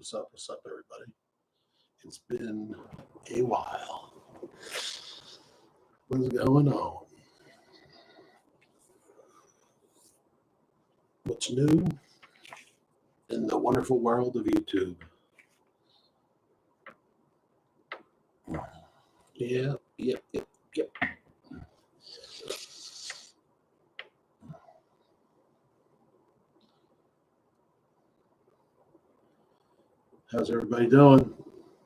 What's up? What's up, everybody? It's been a while. What's going on? What's new in the wonderful world of YouTube? Yep. How's everybody doing?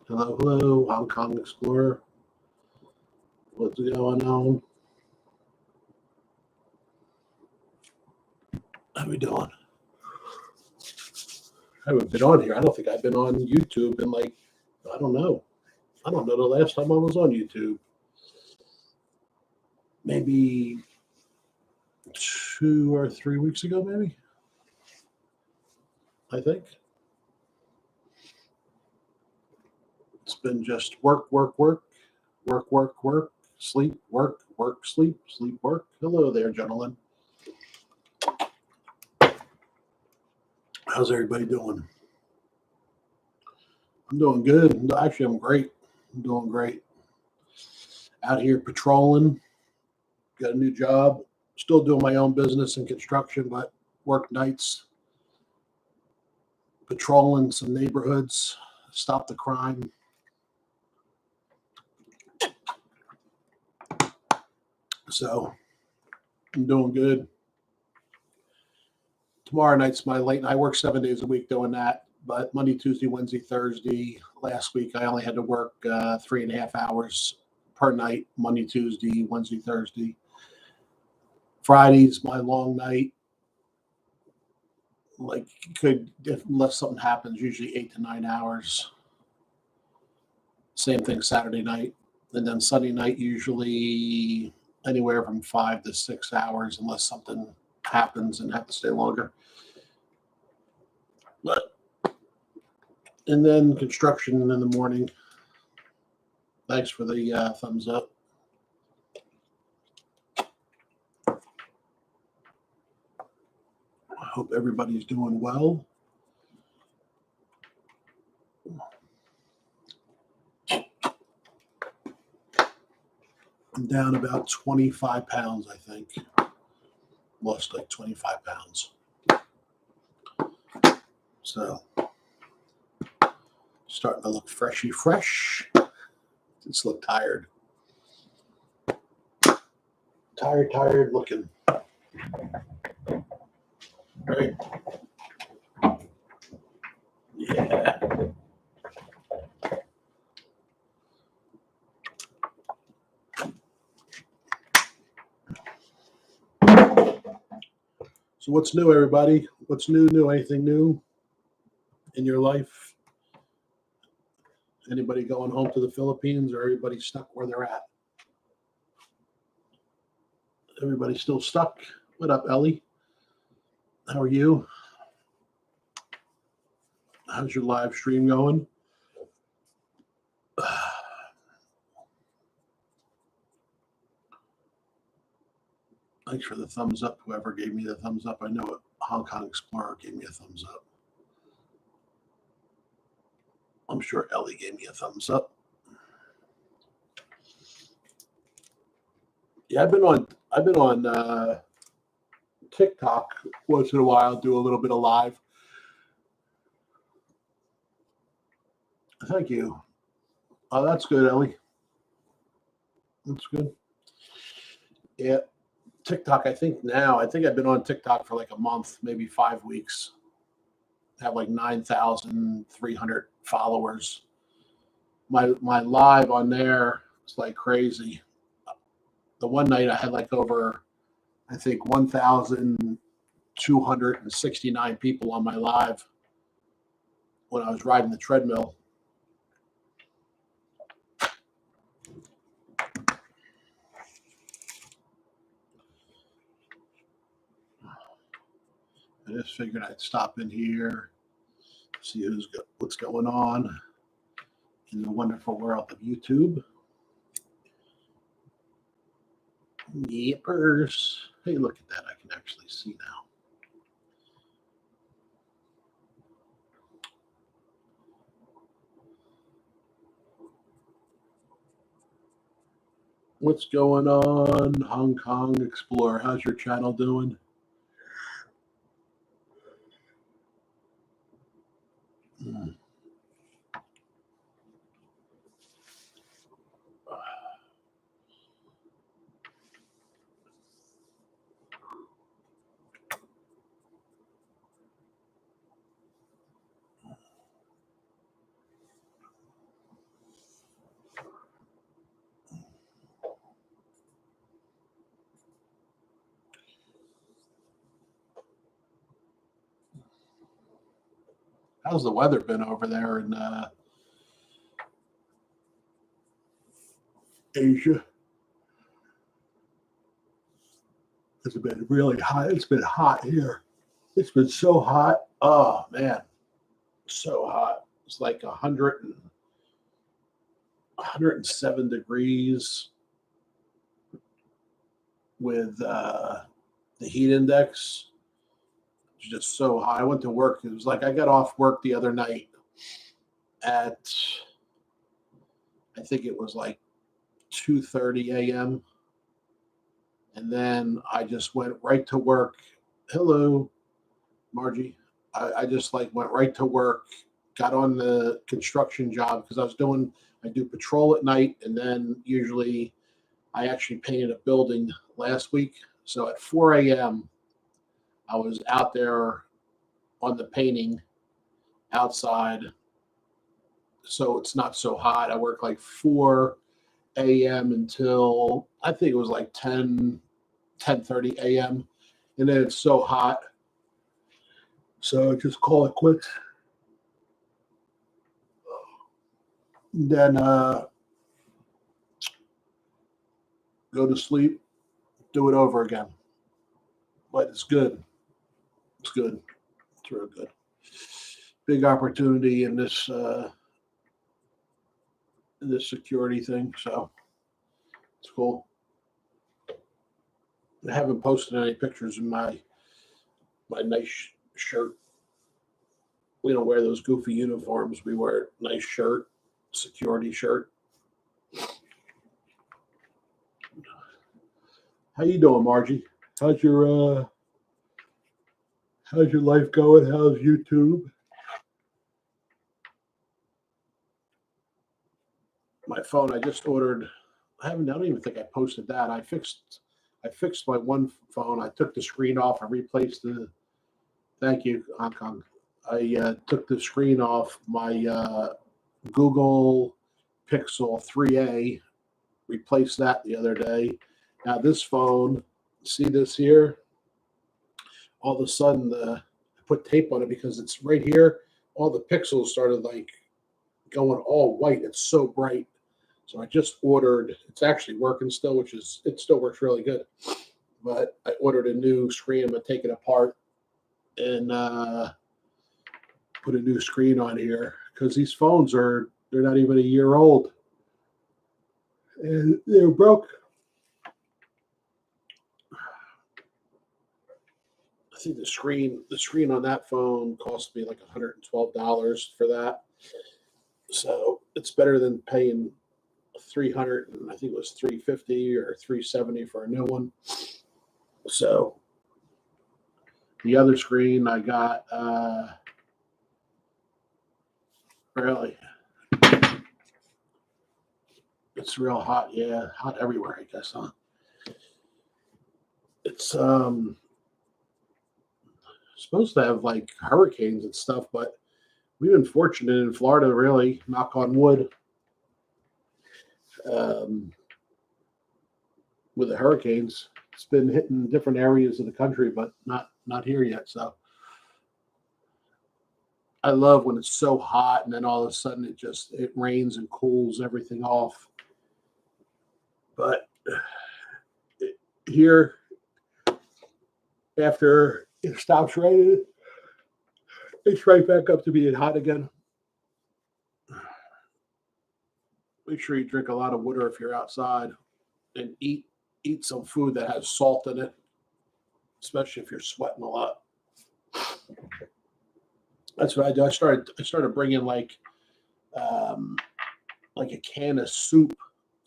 Hello, Hong Kong Explorer. What's going on? How we doing? I haven't been on here. I don't think I've been on YouTube in I don't know. I don't know the last time I was on YouTube. Maybe 2 or 3 weeks ago, maybe. I think. It's been just work, sleep, work, sleep, work. Hello there, gentlemen. How's everybody doing? I'm doing good. Actually, I'm great. I'm doing great. Out here patrolling. Got a new job. Still doing my own business in construction, but work nights. Patrolling some neighborhoods. Stop the crime. So I'm doing good. Tomorrow night's my late night. I work 7 days a week doing that. But Monday, Tuesday, Wednesday, Thursday. Last week, I only had to work 3.5 hours per night. Monday, Tuesday, Wednesday, Thursday. Friday's my long night. Unless something happens, usually 8 to 9 hours. Same thing Saturday night. And then Sunday night, usually anywhere from 5 to 6 hours, unless something happens and have to stay longer. And then construction in the morning. Thanks for the thumbs up. I hope everybody's doing well. I'm down about 25 pounds, I think. Lost like 25 pounds. So, starting to look fresh. Just look tired. Tired looking. Right? Yeah. So what's new, everybody? What's new? Anything new in your life? Anybody going home to the Philippines, or everybody stuck where they're at? Everybody still stuck? What up, Ellie? How are you? How's your live stream going? Thanks for the thumbs up, whoever gave me the thumbs up. I know Hong Kong Explorer gave me a thumbs up. I'm sure Ellie gave me a thumbs up. Yeah, I've been on TikTok once in a while, do a little bit of live. Thank you. Oh, that's good, Ellie. That's good. Yeah, TikTok, I think I've been on TikTok for like a month, maybe 5 weeks. I have like 9,300 followers. My live on there is like crazy. The one night I had like over, I think, 1,269 people on my live when I was riding the treadmill. I just figured I'd stop in here, see what's going on in the wonderful world of YouTube. Yippers. Hey, look at that. I can actually see now. What's going on, Hong Kong Explorer? How's your channel doing? How's the weather been over there in Asia? It's been really hot. It's been hot here. It's been so hot. Oh man, so hot. It's like 107 degrees with the heat index. It's just so high. I went to work. It was like I got off work the other night at, I think it was like 2:30 a.m. And then I just went right to work. Hello, Margie. I just like went right to work, got on the construction job because I do patrol at night, and then usually I actually painted a building last week. So at 4 a.m., I was out there on the painting outside. So it's not so hot. I work like 4 a.m. until I think it was like 10:30 a.m. And then it's so hot. So I just call it quits. Then go to sleep, do it over again. But it's good. It's good. It's real good. Big opportunity in this security thing. So it's cool. I haven't posted any pictures of my nice shirt. We don't wear those goofy uniforms. We wear a nice shirt, security shirt. How you doing, Margie? How's your life going? How's YouTube? My phone, I just ordered. I don't even think I posted that. I fixed my one phone. I took the screen off. I replaced the. Thank you, Hong Kong. I took the screen off my Google Pixel 3A. Replaced that the other day. Now this phone, see this here? All of a sudden, I put tape on it because it's right here. All the pixels started like going all white. It's so bright. So I just ordered. It's actually working still, it still works really good. But I ordered a new screen. I'm gonna take it apart and put a new screen on here because these phones they're not even a year old and they're broke. I think the screen on that phone cost me like $112 for that. So it's better than paying 300, and I think it was 350 or 370 for a new one. So the other screen I got really, it's real hot. Yeah, hot everywhere, I guess, huh? It's supposed to have like hurricanes and stuff, but we've been fortunate in Florida, really, knock on wood, with the hurricanes. It's been hitting different areas of the country, but not here yet. So I love when it's so hot and then all of a sudden it rains and cools everything off. But here, after it stops raining, it's right back up to being hot again. Make sure you drink a lot of water if you're outside, and eat some food that has salt in it, especially if you're sweating a lot. That's what I do. I started bringing like a can of soup,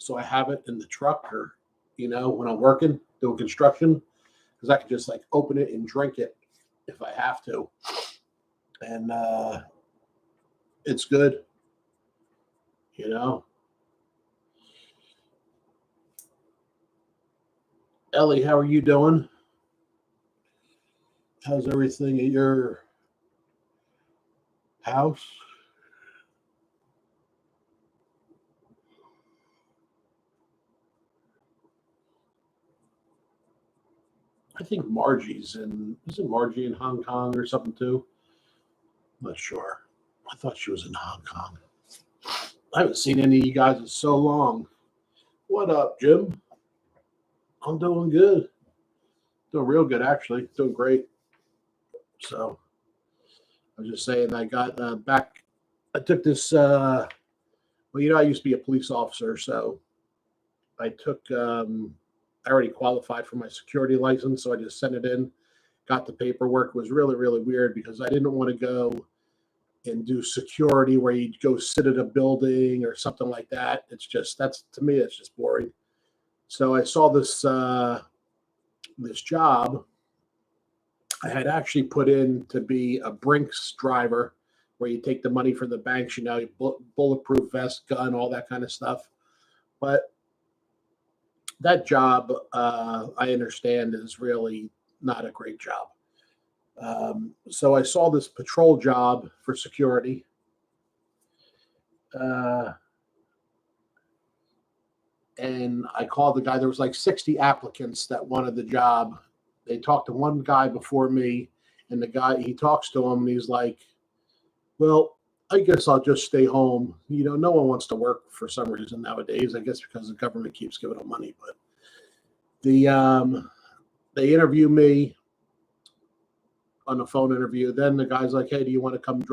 so I have it in the truck, or when I'm working doing construction, because I can just like open it and drink it if I have to, and it's good. You know, Ellie, how are you doing? How's everything at your house? I think Margie's in, isn't Margie in Hong Kong or something too? I'm not sure. I thought she was in Hong Kong. I haven't seen any of you guys in so long. What up, Jim? I'm doing good. Doing real good, actually. Doing great. So I was just saying, I got back. I took this. Well, I used to be a police officer, so I took. I already qualified for my security license, so I just sent it in. Got the paperwork. It was really, really weird because I didn't want to go and do security where you go sit at a building or something like that. It's just, that's, to me, it's just boring. So I saw this job. I had actually put in to be a Brinks driver, where you take the money from the banks, bulletproof vest, gun, all that kind of stuff. But that job, I understand, is really not a great job. So I saw this patrol job for security. And I called the guy. There was like 60 applicants that wanted the job. They talked to one guy before me, and the guy, he talks to him, and he's like, well, I guess I'll just stay home. No one wants to work for some reason nowadays. I guess because the government keeps giving them money. But they interview me on a phone interview. Then the guy's like, hey, do you want to come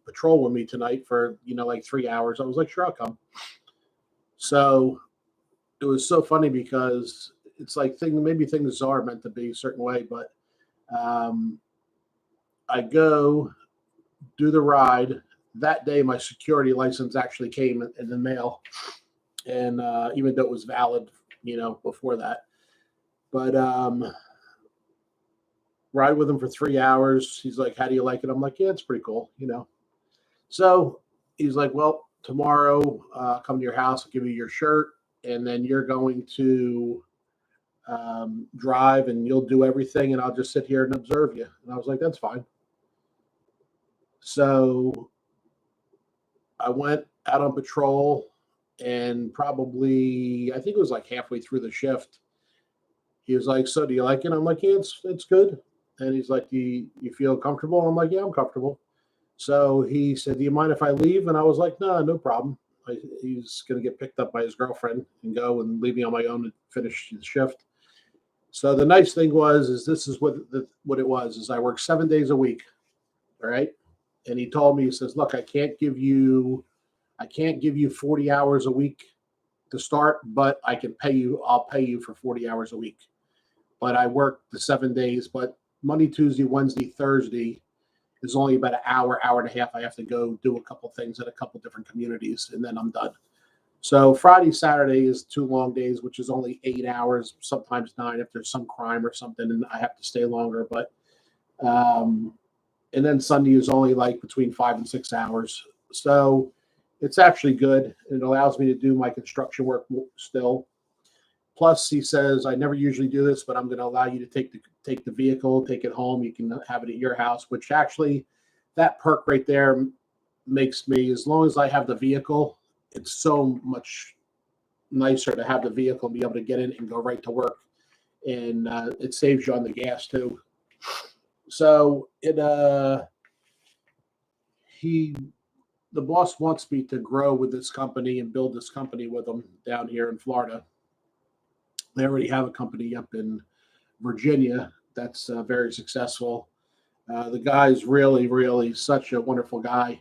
patrol with me tonight for like 3 hours? I was like, sure, I'll come. So it was so funny because it's like maybe things are meant to be a certain way, but I go do the ride. That day, my security license actually came in the mail, and even though it was valid, before that. But ride with him for 3 hours. He's like, how do you like it? I'm like, yeah, it's pretty cool, So he's like, well, tomorrow, come to your house, I'll give you your shirt, and then you're going to drive, and you'll do everything, and I'll just sit here and observe you. And I was like, that's fine. So I went out on patrol, and probably, I think it was like halfway through the shift, he was like, so do you like it? I'm like, yeah, it's good. And he's like, do you feel comfortable? I'm like, yeah, I'm comfortable. So he said, do you mind if I leave? And I was like, no problem. He's going to get picked up by his girlfriend and go and leave me on my own to finish the shift. So the nice thing is this is what it was, is I work 7 days a week. All right. And he told me, he says, look, I can't give you 40 hours a week to start, but I'll pay you for 40 hours a week. But I work the 7 days, but Monday, Tuesday, Wednesday, Thursday is only about an hour and a half. I have to go do a couple things at a couple different communities, and then I'm done. So Friday, Saturday is 2 long days, which is only 8 hours, sometimes 9 if there's some crime or something, and I have to stay longer. But and then Sunday is only like between 5 and 6 hours. So it's actually good. It allows me to do my construction work still. Plus, he says, I never usually do this, but I'm going to allow you to take the vehicle, take it home. You can have it at your house, which actually, that perk right there makes me, as long as I have the vehicle, it's so much nicer to have the vehicle, be able to get in and go right to work. And it saves you on the gas too. So the boss wants me to grow with this company and build this company with them down here in Florida. They already have a company up in Virginia that's very successful. The guy's really, really such a wonderful guy.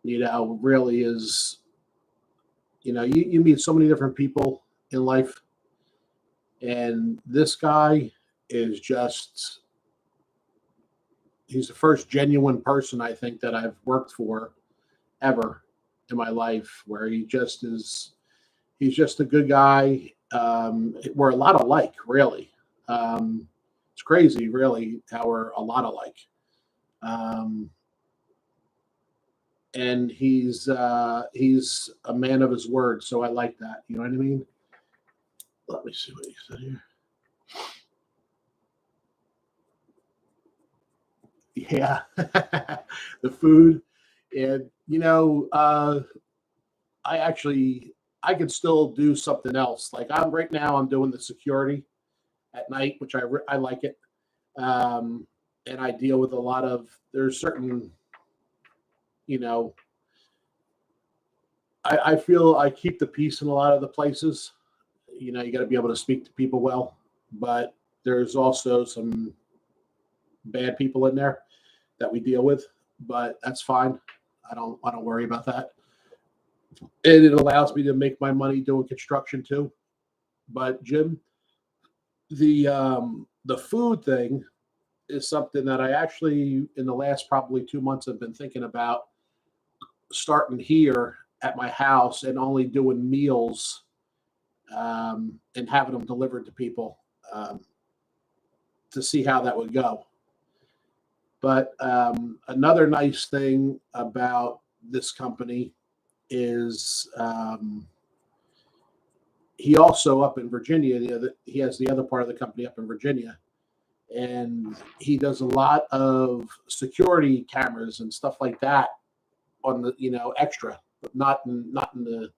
Really is, you meet so many different people in life. And this guy is just, he's the first genuine person I think that I've worked for ever. in my life where he's just a good guy. We're a lot alike, really. It's crazy, really, how we're a lot alike. Um, and he's a man of his word, so I like that. You know what I mean? Let me see what he said here. Yeah, the food, and I could still do something else. Like right now, I'm doing the security at night, which I like it, and I deal with a lot of. There's certain, you know, I feel I keep the peace in a lot of the places. You got to be able to speak to people well, but there's also some bad people in there that we deal with, but that's fine. I don't worry about that. And it allows me to make my money doing construction too. But Jim, the food thing is something that I actually in the last probably 2 months have been thinking about starting here at my house and only doing meals, and having them delivered to people, to see how that would go. But another nice thing about this company is, he also up in Virginia. He has the other part of the company up in Virginia, and he does a lot of security cameras and stuff like that on the extra, but not in the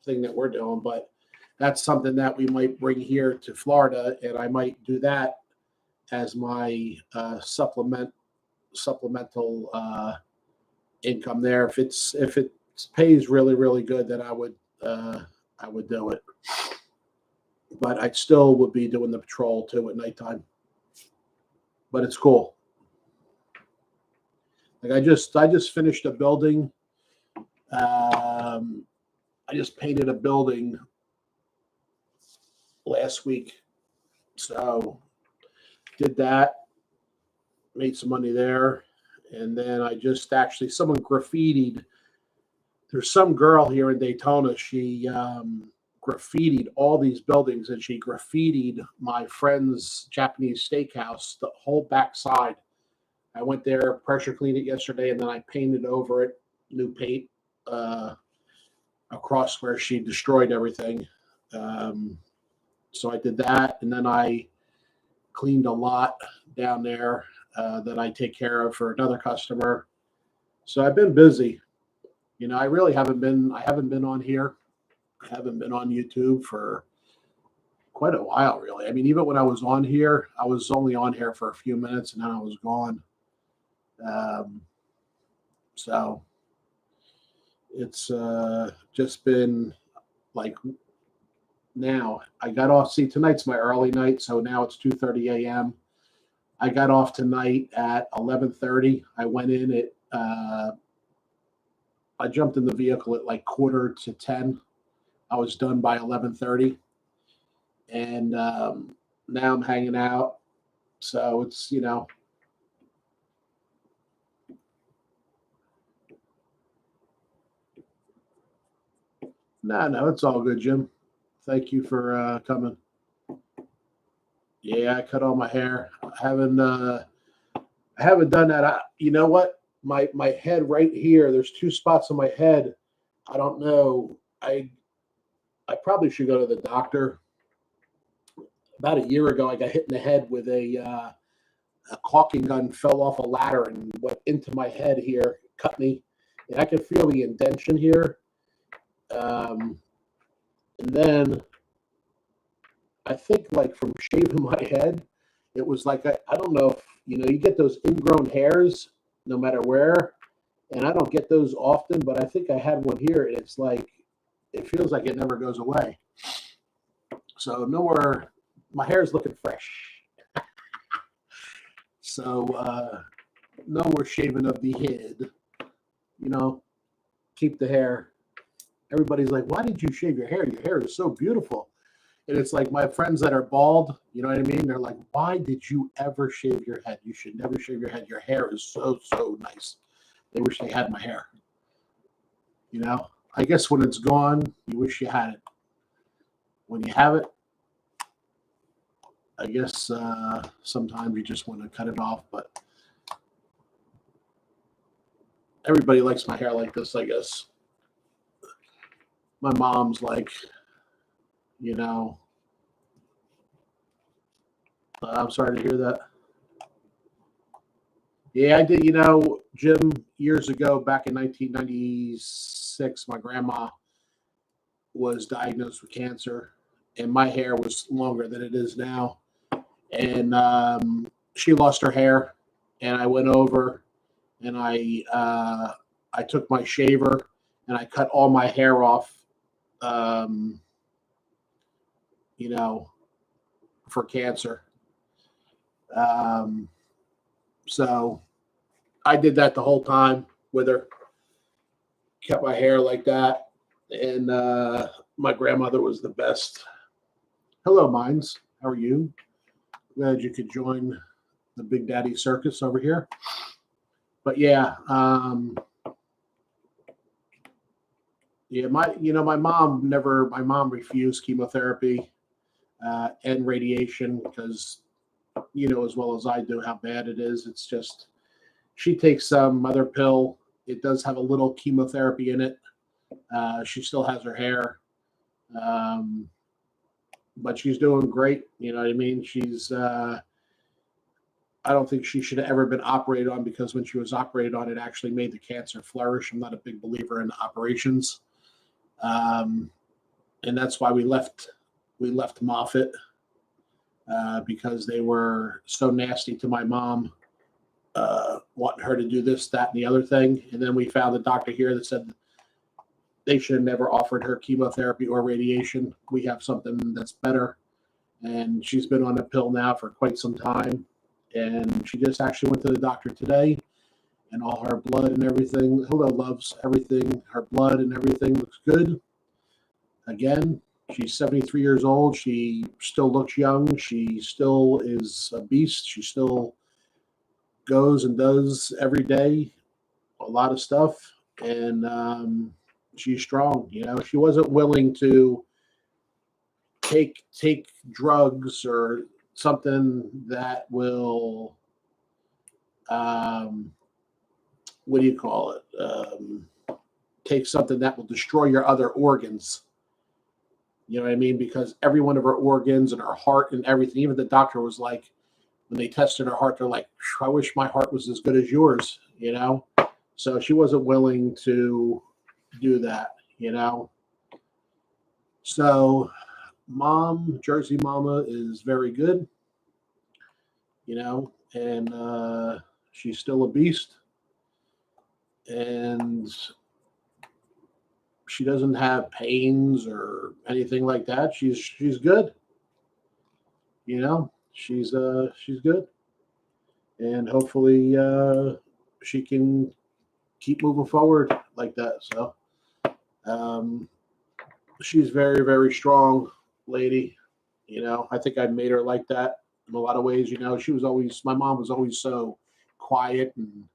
thing that we're doing. But that's something that we might bring here to Florida, and I might do that as my supplemental income there. If it pays really really good, then I would do it. But I still would be doing the patrol too at nighttime. But it's cool. Like I just finished a building. I just painted a building last week, so did that, made some money there, and then I just actually someone graffitied. There's some girl here in Daytona. She graffitied all these buildings, and she graffitied my friend's Japanese steakhouse, the whole backside. I went there, pressure cleaned it yesterday, and then I painted over it, new paint, uh, across where she destroyed everything. Um, so I did that, and then I cleaned a lot down there, that I take care of for another customer. So I've been busy. I really haven't been. I haven't been on here. I haven't been on YouTube for quite a while, really. I mean, even when I was on here, I was only on here for a few minutes, and then I was gone. Um, so it's just been like now. I got off. See, tonight's my early night, so now it's 2:30 a.m. I got off tonight at 11:30. I went in at. I jumped in the vehicle at like 9:45. I was done by 11:30, and now I'm hanging out. So it's no, it's all good, Jim. Thank you for coming. Yeah, I cut all my hair. I haven't done that. You know what? My head right here. There's two spots on my head. I don't know. I probably should go to the doctor. About a year ago, I got hit in the head with a caulking gun. Fell off a ladder and went into my head here, cut me, and I can feel the indentation here. And then I think like from shaving my head, it was like I don't know if you get those ingrown hairs no matter where, and I don't get those often, but I think I had one here, and it's like it feels like it never goes away. So nowhere, my hair is looking fresh. So no more shaving of the head. You know, keep the hair. Everybody's like, "Why did you shave your hair? Your hair is so beautiful." And it's like my friends that are bald, you know what I mean? They're like, "Why did you ever shave your head? You should never shave your head. Your hair is so, so nice." They wish they had my hair. You know, I guess when it's gone, you wish you had it. When you have it, I guess sometimes you just want to cut it off. But everybody likes my hair like this, I guess. My mom's like, you know, I'm sorry to hear that. Yeah, I did. You know, Jim, years ago, back in 1996, my grandma was diagnosed with cancer, and my hair was longer than it is now. And she lost her hair, and I went over and I took my shaver and I cut all my hair off, um, you know, for cancer. Um, so I did that the whole time with her, kept my hair like that, and my grandmother was the best. Hello, Mines. How are you? Glad you could join the Big Daddy Circus over here. But yeah, yeah, my mom refused chemotherapy and radiation because as well as I do how bad it is. It's just she takes some other pill. It does have a little chemotherapy in it. She still has her hair, um, but she's doing great. You know what I mean? She's. I don't think she should have ever been operated on because when she was operated on, it actually made the cancer flourish. I'm not a big believer in operations, um, and that's why we left. We left Moffitt because they were so nasty to my mom, wanting her to do this, that, and the other thing. And then we found a doctor here that said they should have never offered her chemotherapy or radiation. We have something that's better. And she's been on a pill now for quite some time. And she just actually went to the doctor today, and all her blood and everything. Hello, loves. Everything, her blood and everything looks good. Again, she's 73 years old. She still looks young. She still is a beast. She still goes and does every day a lot of stuff. And she's strong. She wasn't willing to take drugs or something that will what do you call it? Take something that will destroy your other organs. You know what I mean? Because every one of her organs and her heart and everything, even the doctor was like, when they tested her heart, they're like, I wish my heart was as good as yours. So she wasn't willing to do that. So Jersey Mama is very good, and she's still a beast. And she doesn't have pains or anything like that. She's good. She's good. And hopefully she can keep moving forward like that. So um, she's very, very strong lady. I think I made her like that in a lot of ways. My mom was always so quiet, and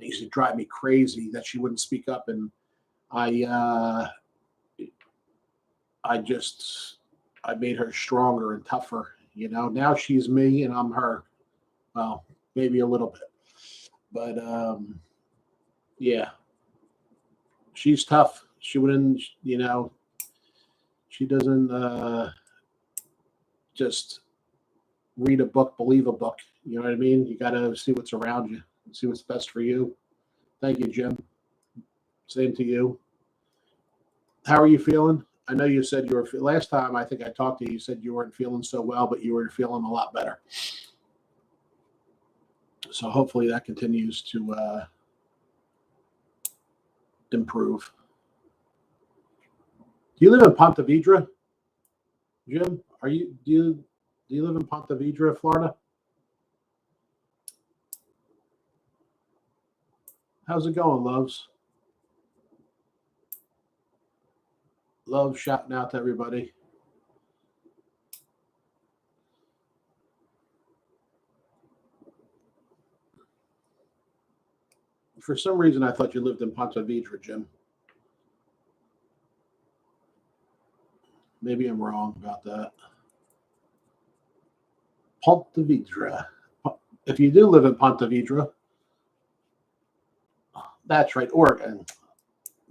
it used to drive me crazy that she wouldn't speak up. And I, uh, I made her stronger and tougher. Now she's me and I'm her. Well, maybe a little bit, but yeah, she's tough. She wouldn't, she doesn't just read a book, believe a book. You know what I mean? You got to see what's around you, see what's best for you. Thank you, Jim. Same to you. How are you feeling? I know you said last time I think I talked to you. You said you weren't feeling so well, but you were feeling a lot better. So hopefully that continues to improve. Do you live in Ponte Vedra, Jim? Do you live in Ponte Vedra, Florida? How's it going, loves? Love shouting out to everybody. For some reason, I thought you lived in Ponte Vedra, Jim. Maybe I'm wrong about that. Ponte Vedra. If you do live in Ponte Vedra, that's right, Oregon.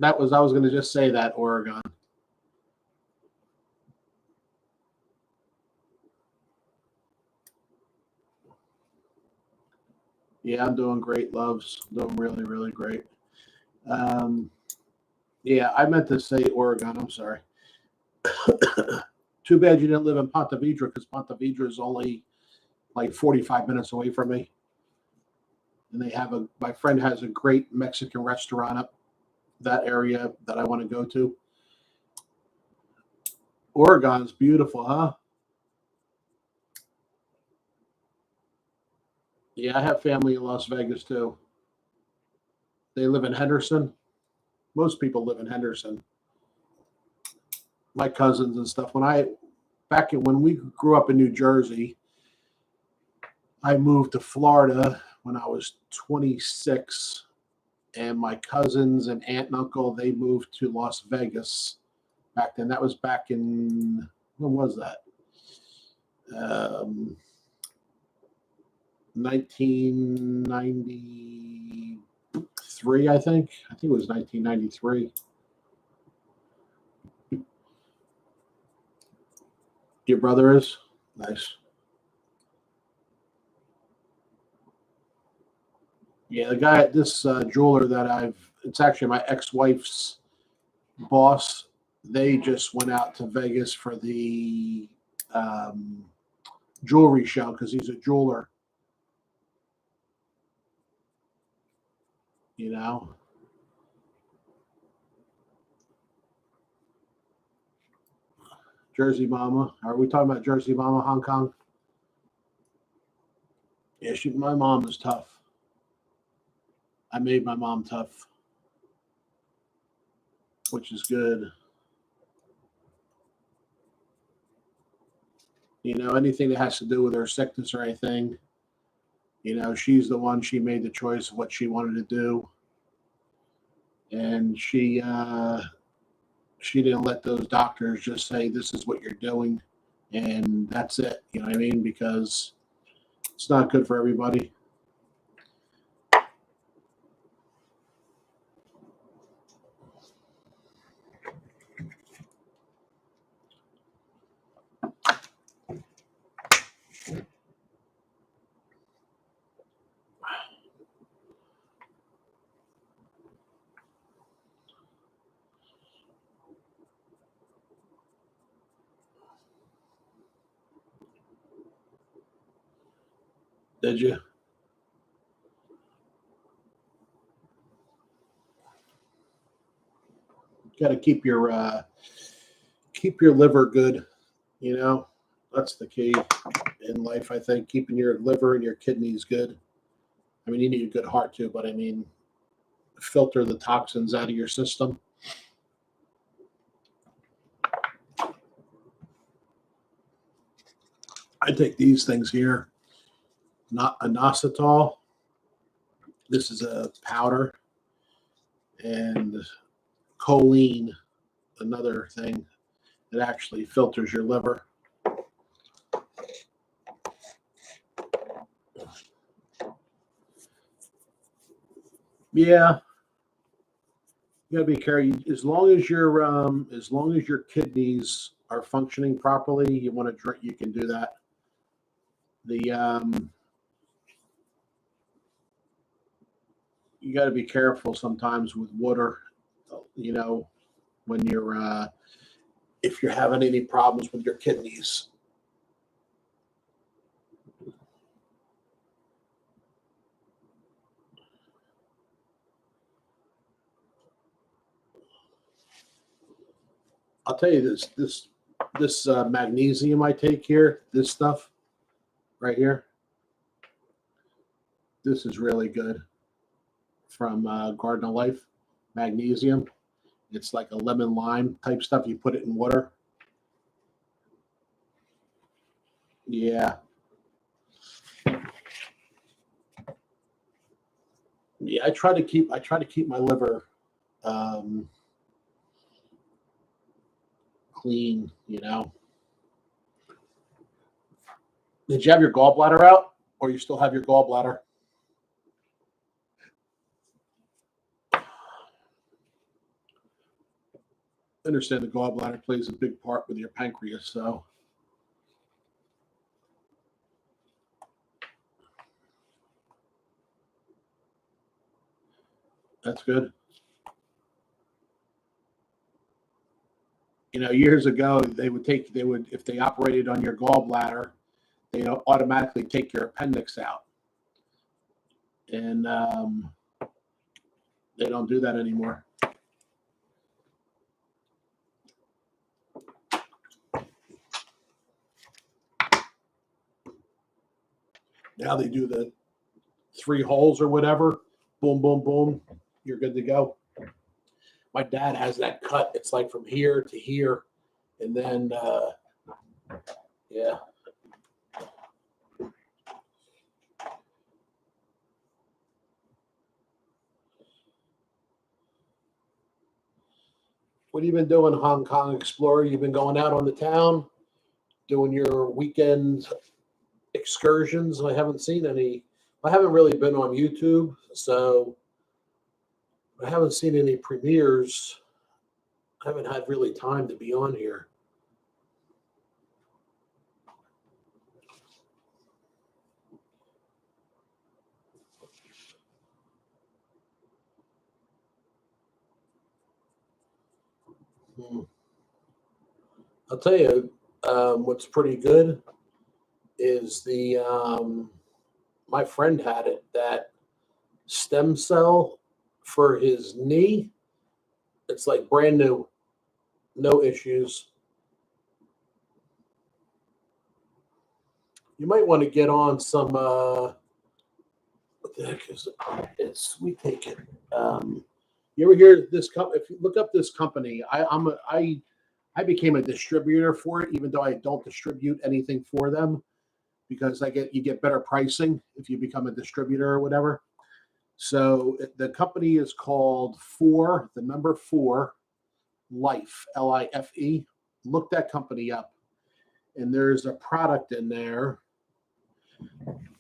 I was going to just say that, Oregon. Yeah, I'm doing great, loves. Doing really, really great. Um, yeah, I meant to say Oregon. I'm sorry. Too bad you didn't live in Ponte Vedra because Ponte Vedra is only like 45 minutes away from me. And my friend has a great Mexican restaurant up that area that I want to go to. Oregon's beautiful, huh? Yeah, I have family in Las Vegas too. They live in Henderson. Most people live in Henderson. My cousins and stuff. When we grew up in New Jersey, I moved to Florida when I was 26, and my cousins and aunt and uncle they moved to Las Vegas back then. That was back in when was that? 1993, I think. I think it was 1993. Your brother is nice. Yeah, the guy at this jeweler it's actually my ex-wife's boss. They just went out to Vegas for the um, jewelry show because he's a jeweler, you know. Jersey Mama. Are we talking about Jersey Mama, Hong Kong? Yeah, my mom is tough. I made my mom tough, which is good. Anything that has to do with her sickness or anything, she's the one. She made the choice of what she wanted to do, and she didn't let those doctors just say this is what you're doing, and that's it. You know what I mean? Because it's not good for everybody. Did you? Got to keep your liver good. You know, that's the key in life. I think keeping your liver and your kidneys good. I mean, you need a good heart too, but I mean, filter the toxins out of your system. I take these things here, not inositol. This is a powder, and choline, another thing that actually filters your liver. Yeah, you gotta be careful. As long as your kidneys are functioning properly, you want to drink. You can do that. The You got to be careful sometimes with water. You know, when you're if you're having any problems with your kidneys. I'll tell you this magnesium I take here, this stuff right here. This is really good from Garden of Life. Magnesium. It's like a lemon lime type stuff. You put it in water. Yeah, yeah. I try to keep my liver um, clean, you know. Did you have your gallbladder out, or you still have your gallbladder? I understand the gallbladder plays a big part with your pancreas, so that's good. You know, years ago, if they operated on your gallbladder, they automatically take your appendix out, and they don't do that anymore. Now they do the 3 holes or whatever. Boom, boom, boom. You're good to go. My dad has that cut. It's like from here to here, and then yeah. What have you been doing, Hong Kong Explorer? You've been going out on the town, doing your weekend excursions. I haven't seen any. I haven't really been on YouTube, so I haven't seen any premieres. I haven't had really time to be on here. I'll tell you what's pretty good is my friend had it, that stem cell for his knee. It's like brand new, no issues. You might want to get on some. What the heck is it? It's we take it. You ever hear this? If you look up this company, I became a distributor for it, even though I don't distribute anything for them, because you get better pricing if you become a distributor or whatever. So the company is called the number 4 Life, Life. Look that company up, and there's a product in there.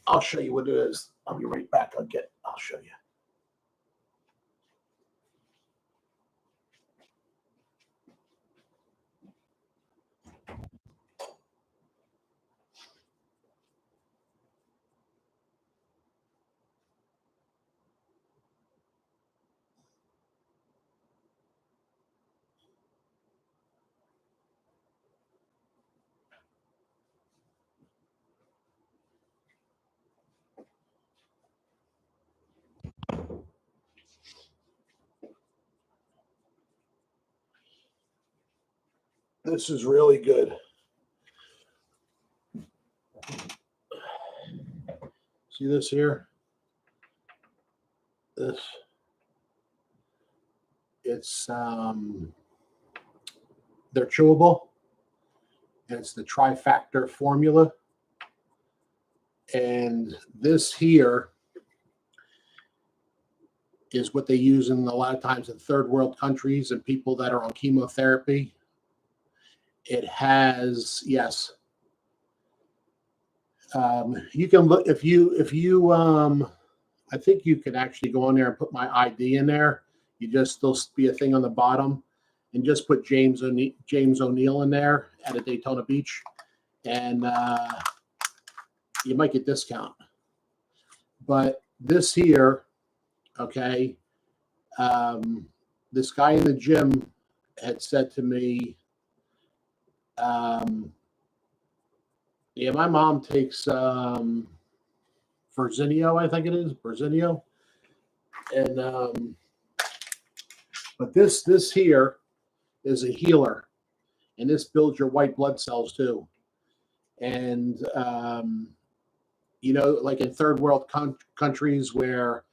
I'll show you what it is. I'll be right back. I'll show you. This is really good. See this here? It's they're chewable, and it's the trifactor formula. And this here is what they use in a lot of times in third world countries and people that are on chemotherapy. It has, yes. You can look if you I think you can actually go on there and put my ID in there. There'll be a thing on the bottom, and just put James O'Neill in there at a Daytona Beach, and you might get discount. But this here, okay, this guy in the gym had said to me, yeah, my mom takes Verzinio, I think it is, Verzinio. And but this here is a healer, and this builds your white blood cells too. And like in third world countries where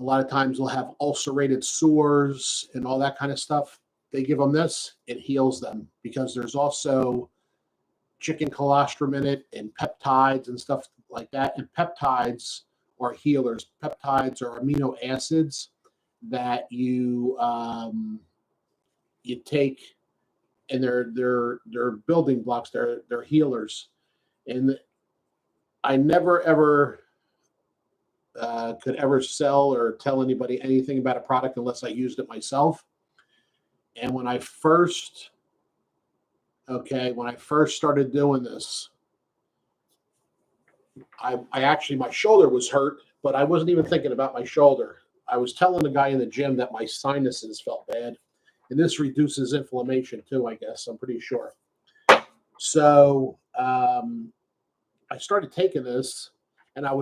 a lot of times we'll have ulcerated sores and all that kind of stuff, they give them this. It heals them, because there's also chicken colostrum in it and peptides and stuff like that. And peptides are healers. Peptides are amino acids that you take and they're building blocks. They're healers, and I never ever could ever sell or tell anybody anything about a product unless I used it myself. And when I first started doing this, I actually, my shoulder was hurt, but I wasn't even thinking about my shoulder. I was telling the guy in the gym that my sinuses felt bad, and this reduces inflammation too, I guess. I'm pretty sure. So I started taking this, and I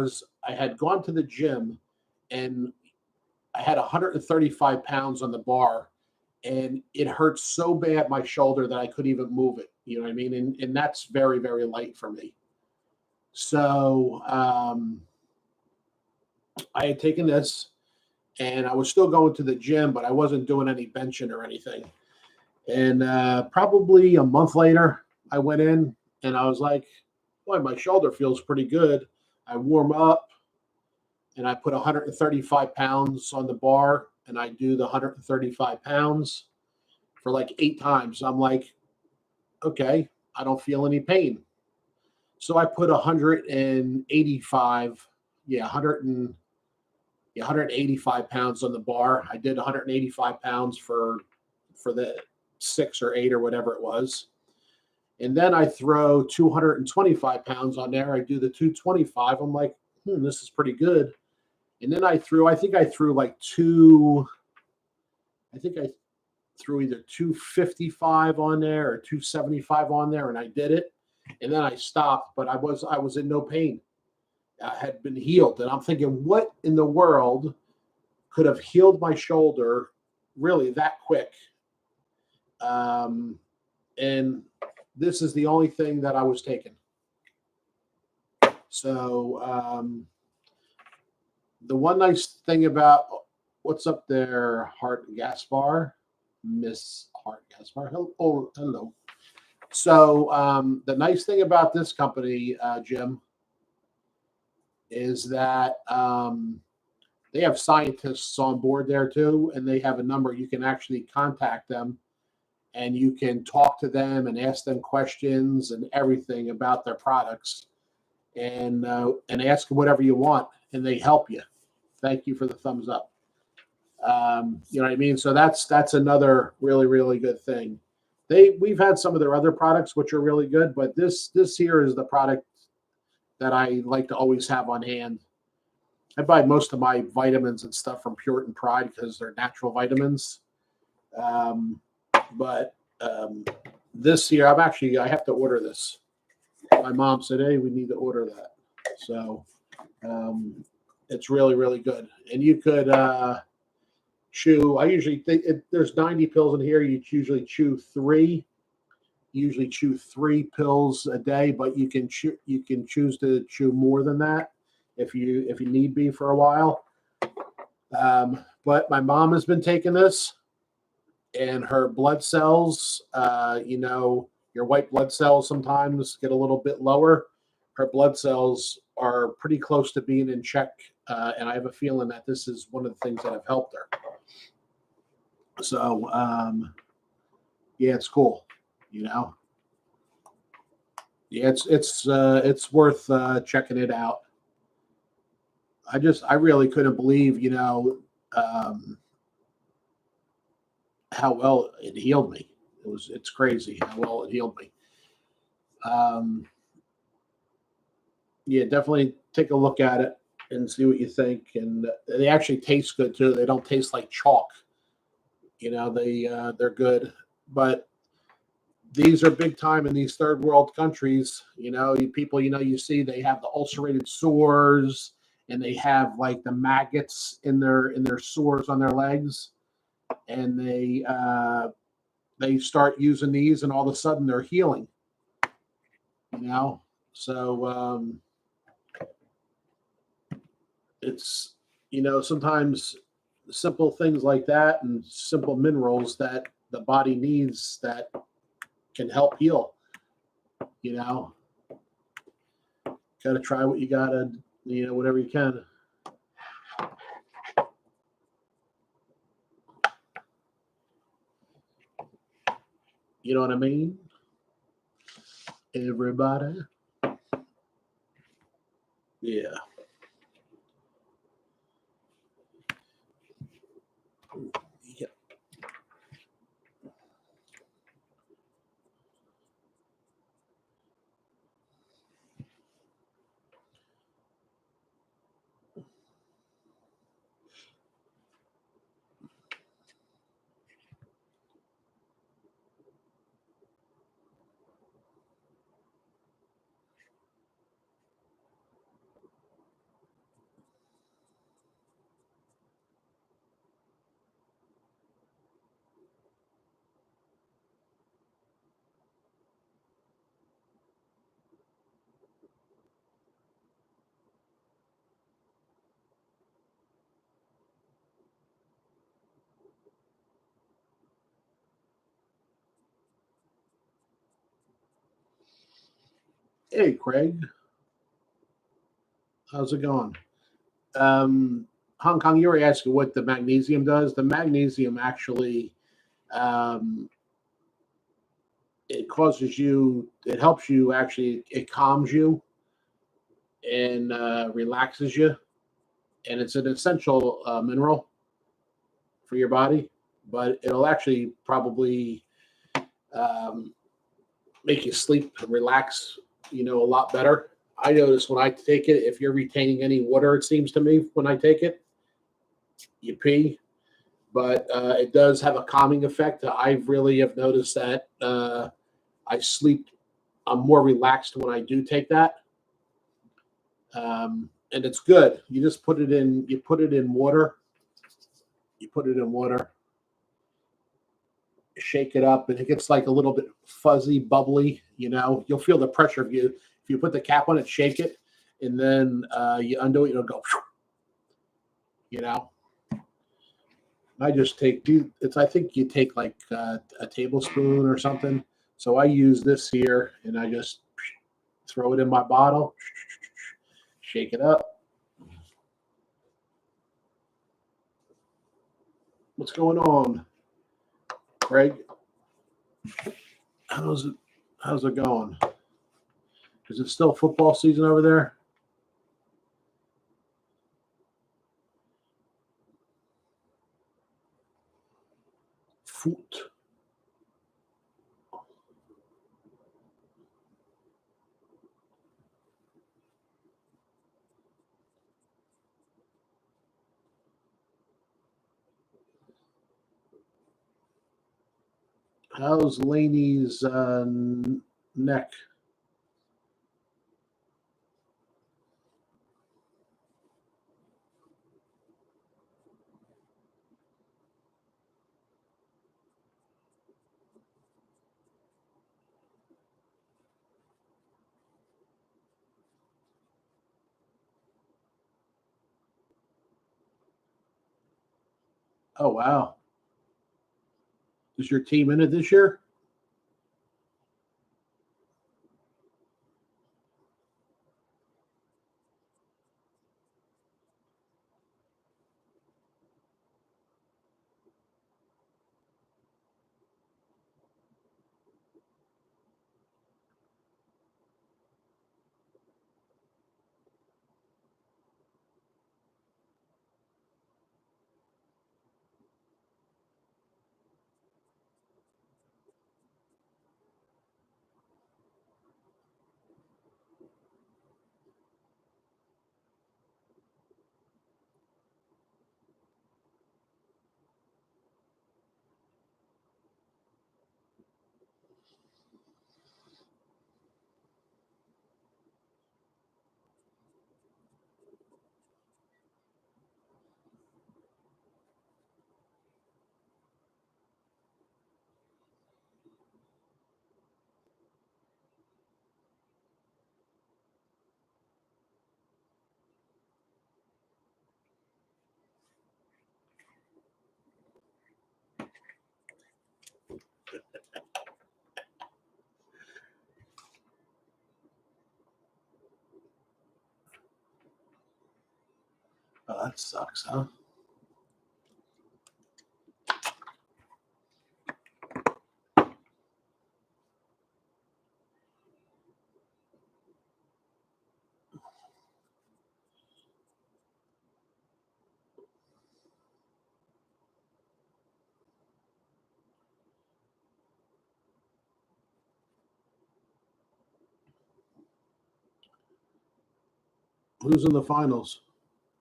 had gone to the gym, and I had 135 pounds on the bar, and it hurt so bad my shoulder that I couldn't even move it. You know what I mean? And that's very, very light for me. So I had taken this, and I was still going to the gym, but I wasn't doing any benching or anything. And probably a month later, I went in, and I was like, boy, my shoulder feels pretty good. I warm up, and I put 135 pounds on the bar, and I do the 135 pounds for like 8 times. I'm like, okay, I don't feel any pain. So I put 185, 185 pounds on the bar. I did 185 pounds for the 6 or 8 or whatever it was. And then I throw 225 pounds on there. I do the 225. I'm like, this is pretty good. And then I threw like I threw either 255 on there or 275 on there, and I did it. And then I stopped, but I was in no pain. I had been healed. And I'm thinking, what in the world could have healed my shoulder really that quick? And this is the only thing that I was taking. So the one nice thing about what's up there, Hart Gaspar, Miss Hart Gaspar. Hello. So the nice thing about this company, Jim, is that they have scientists on board there too, and they have a number you can actually contact them, and you can talk to them and ask them questions and everything about their products, and ask them whatever you want, and they help you. Thank you for the thumbs up. You know what I mean? So that's another really, really good thing. We've had some of their other products which are really good, but this here is the product that I like to always have on hand. I buy most of my vitamins and stuff from Puritan Pride because they're natural vitamins. But this here, I have to order this. My mom said, hey, we need to order that. So it's really, really good. And you could chew. I usually think there's 90 pills in here. You usually chew 3. Usually chew 3 pills a day, but you can choose to chew more than that if you need be for a while. But my mom has been taking this, and her blood cells, your white blood cells sometimes get a little bit lower. Her blood cells are pretty close to being in check, and I have a feeling that this is one of the things that have helped her. So, it's cool. Yeah, it's worth checking it out. I really couldn't believe, how well it healed me. It's crazy how well it healed me. Definitely take a look at it and see what you think. And they actually taste good too. They don't taste like chalk. They're good, but these are big time in these third world countries. People, you see they have the ulcerated sores, and they have like the maggots in their sores on their legs, and they start using these, and all of a sudden they're healing. So it's sometimes simple things like that and simple minerals that the body needs that can help heal. Gotta try what you gotta, whatever you can. You know what I mean? Everybody. Yeah. Yeah. Hey, Craig. How's it going? Hong Kong, you were asking what the magnesium does. The magnesium actually, um, it helps you actually, it calms you and relaxes you. And it's an essential mineral for your body, but it'll actually probably um, make you sleep and relax, a lot better. I notice when I take it, if you're retaining any water, it seems to me when I take it, you pee. But it does have a calming effect. I really have noticed that I sleep. I'm more relaxed when I do take that, and it's good. You just put it in. You put it in water. You put it in water. Shake it up, and it gets like a little bit fuzzy, bubbly. You'll feel the pressure if you put the cap on it, shake it, and then you undo it. It'll go. You know. I just take it's. I think you take like a tablespoon or something. So I use this here, and I just throw it in my bottle, shake it up. What's going on, Greg? How's it? How's it going? Is it still football season over there? Foot. How's Laney's neck? Oh wow! Is your team in it this year? Oh, that sucks, huh? Who's in the finals?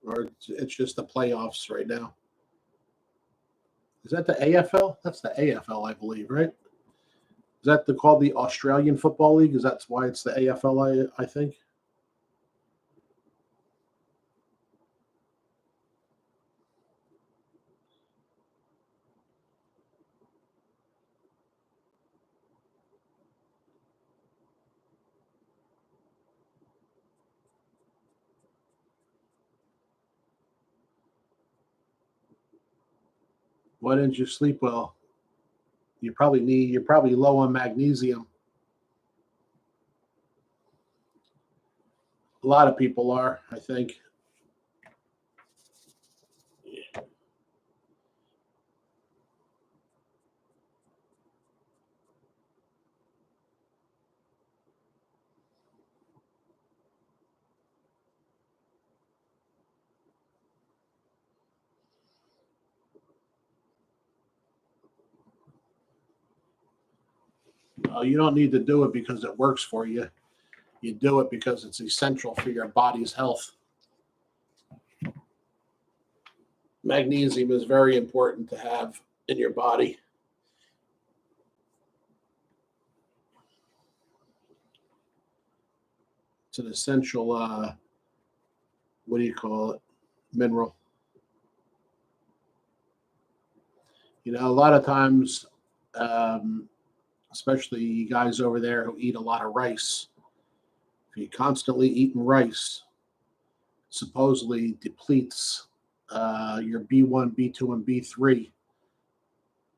Or it's just the playoffs right now? Is that the AFL? That's the AFL, I believe, right? Is that called the Australian Football League? Is that why it's the AFL, I think? Why didn't you sleep well? You're probably low on magnesium. A lot of people are, I think. You don't need to do it because it works for you. You do it because it's essential for your body's health. Magnesium is very important to have in your body. It's an essential, what do you call it, mineral. A lot of times, especially you guys over there who eat a lot of rice, if you're constantly eating rice, supposedly depletes your B1, B2, and B3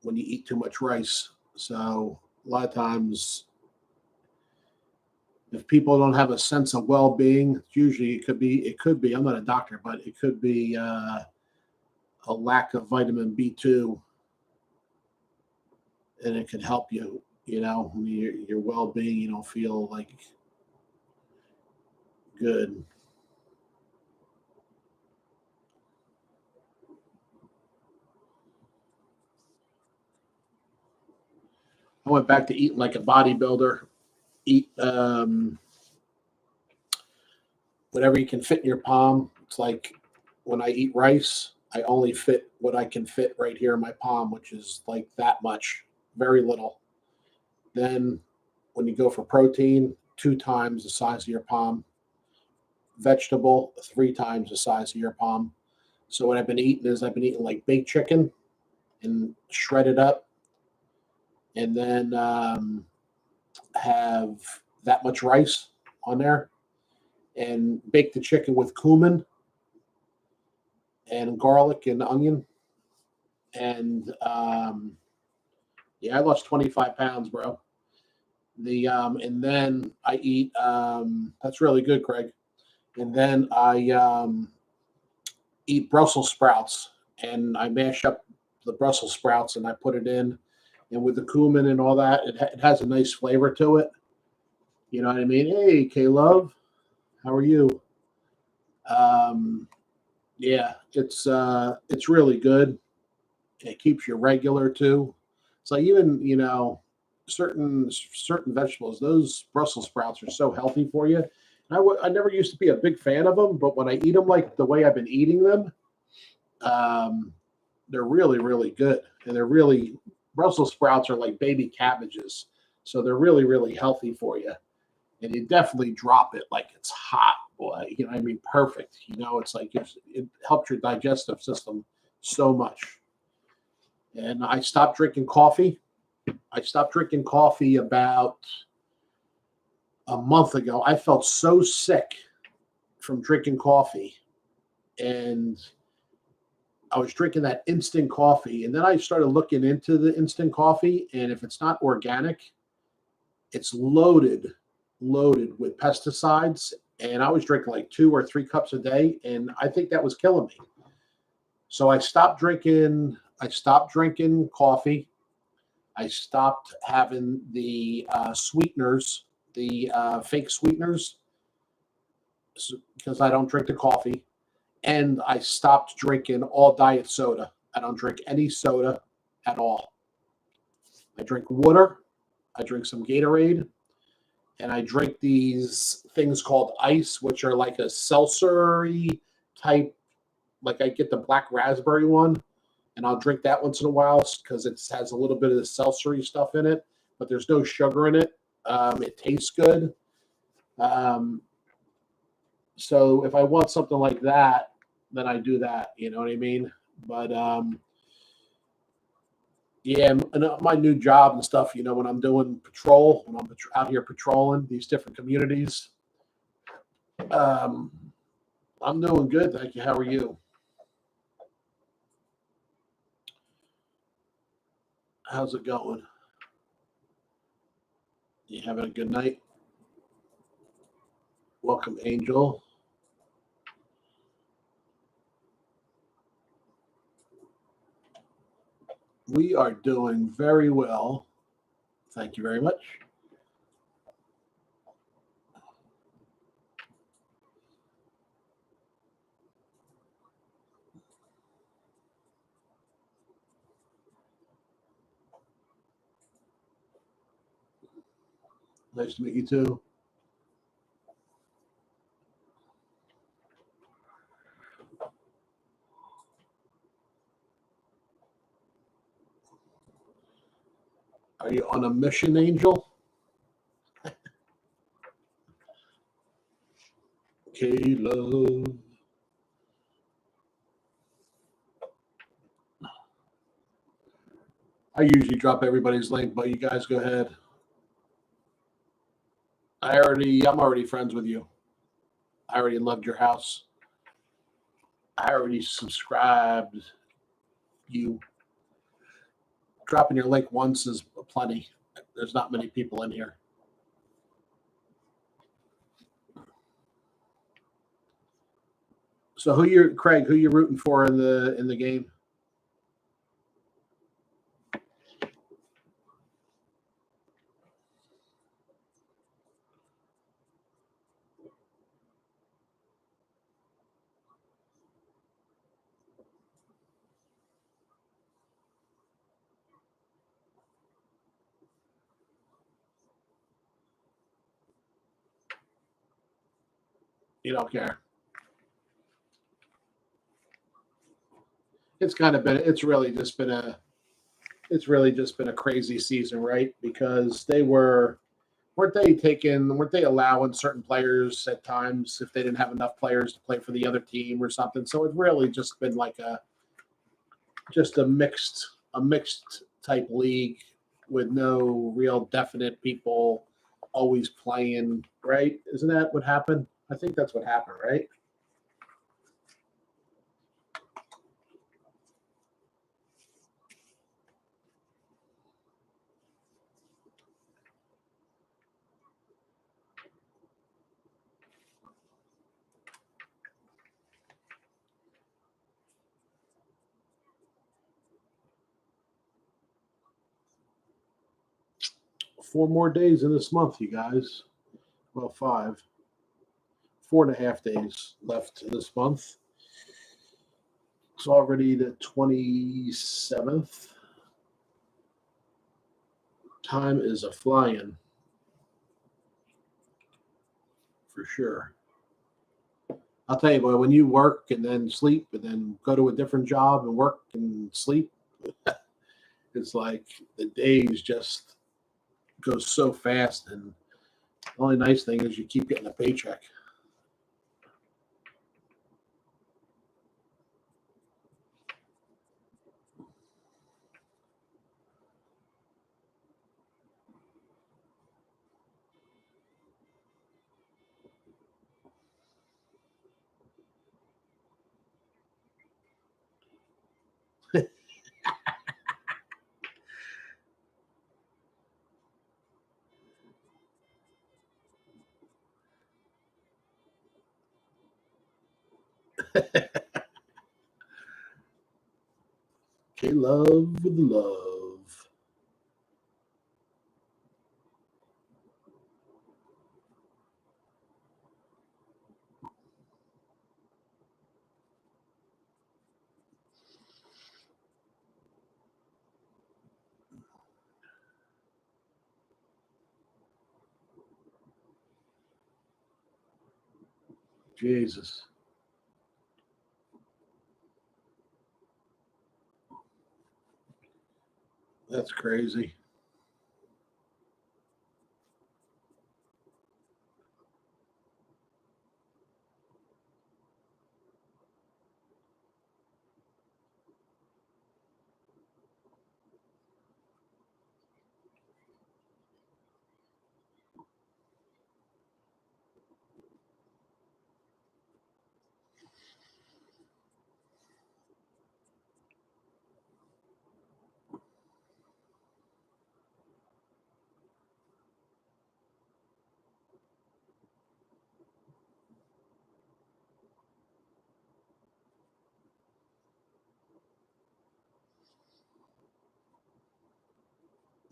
when you eat too much rice. So a lot of times, if people don't have a sense of well-being, usually it could be, I'm not a doctor, but it could be a lack of vitamin B2, and it could help you, your well-being, you don't feel like good. I went back to eating like a bodybuilder. Eat whatever you can fit in your palm. It's like when I eat rice, I only fit what I can fit right here in my palm, which is like that much, very little. Then when you go for protein, 2 times the size of your palm. Vegetable, 3 times the size of your palm. So what I've been eating is I've been eating like baked chicken and shred it up, and then have that much rice on there, and bake the chicken with cumin and garlic and onion. And yeah, I lost 25 pounds, bro. And then I eat. That's really good, Craig. And then I eat Brussels sprouts, and I mash up the Brussels sprouts and I put it in, and with the cumin and all that, it has a nice flavor to it. You know what I mean? Hey, K Love, how are you? Um, yeah, it's really good. It keeps you regular too. So even certain vegetables, those Brussels sprouts are so healthy for you. I never used to be a big fan of them, but when I eat them like the way I've been eating them, um, they're really really good, and they're really Brussels sprouts are like baby cabbages, so they're really really healthy for you. And you definitely drop it like it's hot, boy. I mean, perfect. It's like it helps your digestive system so much. And I stopped drinking coffee. I stopped drinking coffee about a month ago. I felt so sick from drinking coffee, and I was drinking that instant coffee. And then I started looking into the instant coffee, and if it's not organic, it's loaded with pesticides. And I was drinking like 2 or 3 cups a day, and I think that was killing me. So I stopped drinking. I stopped drinking coffee. I stopped having the sweeteners, the fake sweeteners, because I don't drink the coffee. And I stopped drinking all diet soda. I don't drink any soda at all. I drink water. I drink some Gatorade, and I drink these things called ice, which are like a seltzer type. Like I get the black raspberry one, and I'll drink that once in a while because it has a little bit of the seltzery stuff in it, but there's no sugar in it. It tastes good. Um, so if I want something like that, then I do that. You know what I mean? But yeah, and my new job and stuff. When I'm doing patrol, when I'm out here patrolling these different communities, um, I'm doing good. Thank you. How are you? How's it going? You having a good night? Welcome, Angel. We are doing very well. Thank you very much. Nice to meet you too. Are you on a mission, Angel? Caleb. I usually drop everybody's link, but you guys go ahead. I'm already friends with you. I already loved your house. I already subscribed you. Dropping your link once is plenty. There's not many people in here. So Craig? Who you rooting for in the game? You don't care. It's kind of been. It's really just been a crazy season, right? Because weren't they allowing certain players at times if they didn't have enough players to play for the other team or something? So it's really just been like a mixed type league with no real definite people always playing, right? Isn't that what happened? I think that's what happened, right? Four more days in this month, you guys. Well, 4.5 days left this month. It's already the 27th. Time is a flying for sure. I'll tell you, boy, when you work and then sleep and then go to a different job and work and sleep, it's like the days just go so fast. And the only nice thing is you keep getting a paycheck. Okay, love with love. Jesus. That's crazy.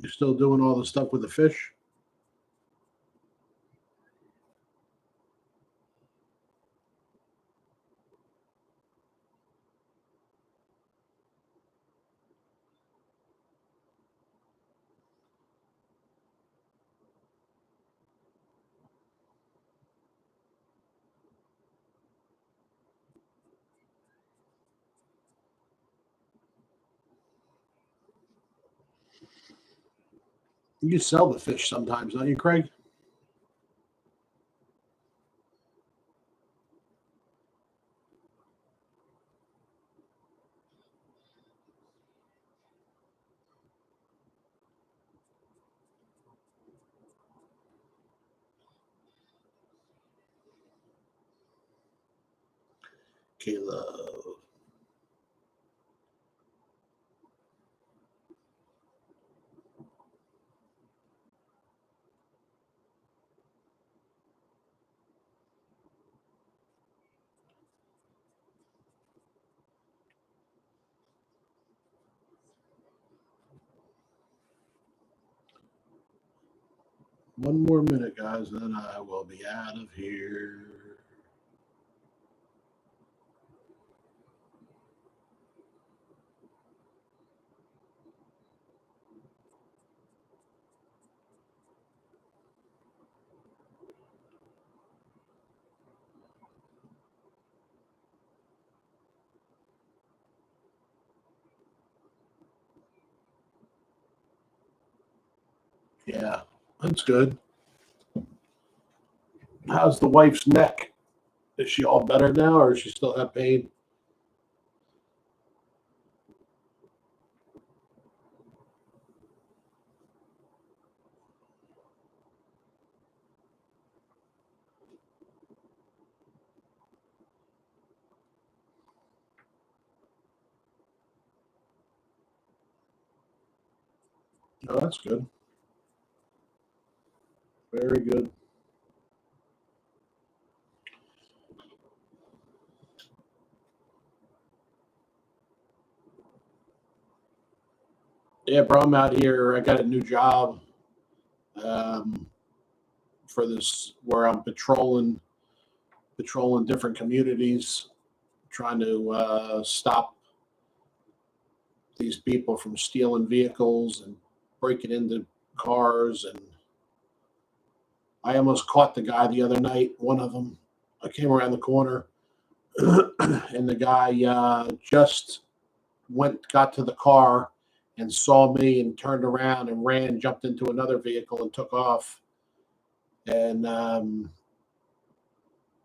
You're still doing all the stuff with the fish? You sell the fish sometimes, don't you, Craig? Caleb. One more minute, guys, and then I will be out of here. Yeah, that's good. How's the wife's neck? Is she all better now, or does she still have pain? Oh, that's good. Very good. Yeah, bro, I'm out here. I got a new job um, for this where I'm patrolling different communities, trying to stop these people from stealing vehicles and breaking into cars. And I almost caught the guy the other night. One of them, I came around the corner, and the guy just got to the car and saw me and turned around and ran, jumped into another vehicle and took off. And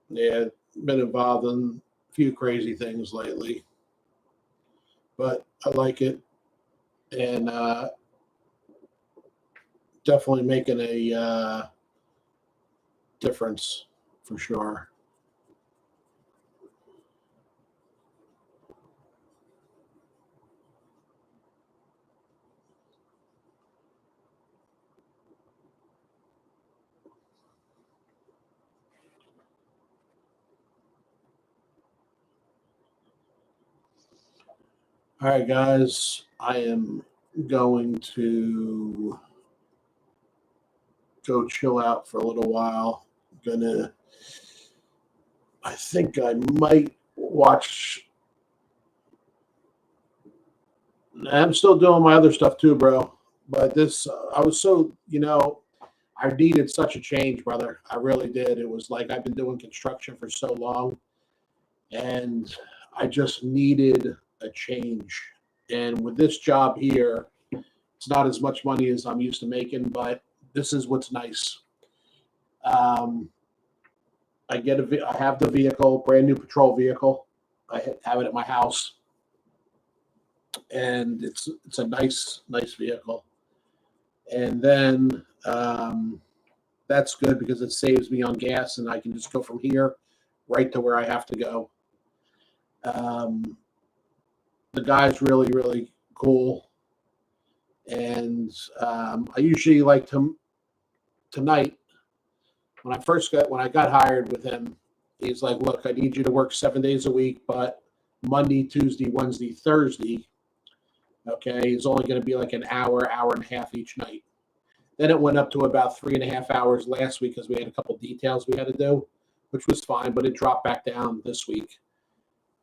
yeah, been involved in a few crazy things lately, but I like it, and definitely making a difference for sure. All right, guys, I am going to go chill out for a little while. Gonna, I think I might watch. I'm still doing my other stuff too, bro. But this, I was so, I needed such a change, brother. I really did. It was like I've been doing construction for so long, and I just needed a change. And with this job here, it's not as much money as I'm used to making, but this is what's nice. Um, I have the vehicle, brand new patrol vehicle. I have it at my house, and it's a nice vehicle. And then that's good because it saves me on gas, and I can just go from here right to where I have to go. Um, the guy's really cool, and I usually like to tonight when I got hired with him. He's like, look, I need you to work 7 days a week, but Monday, Tuesday, Wednesday, Thursday, okay, is only going to be like an hour, hour and a half each night. Then it went up to about 3.5 hours last week because we had a couple details we had to do, which was fine, but it dropped back down this week.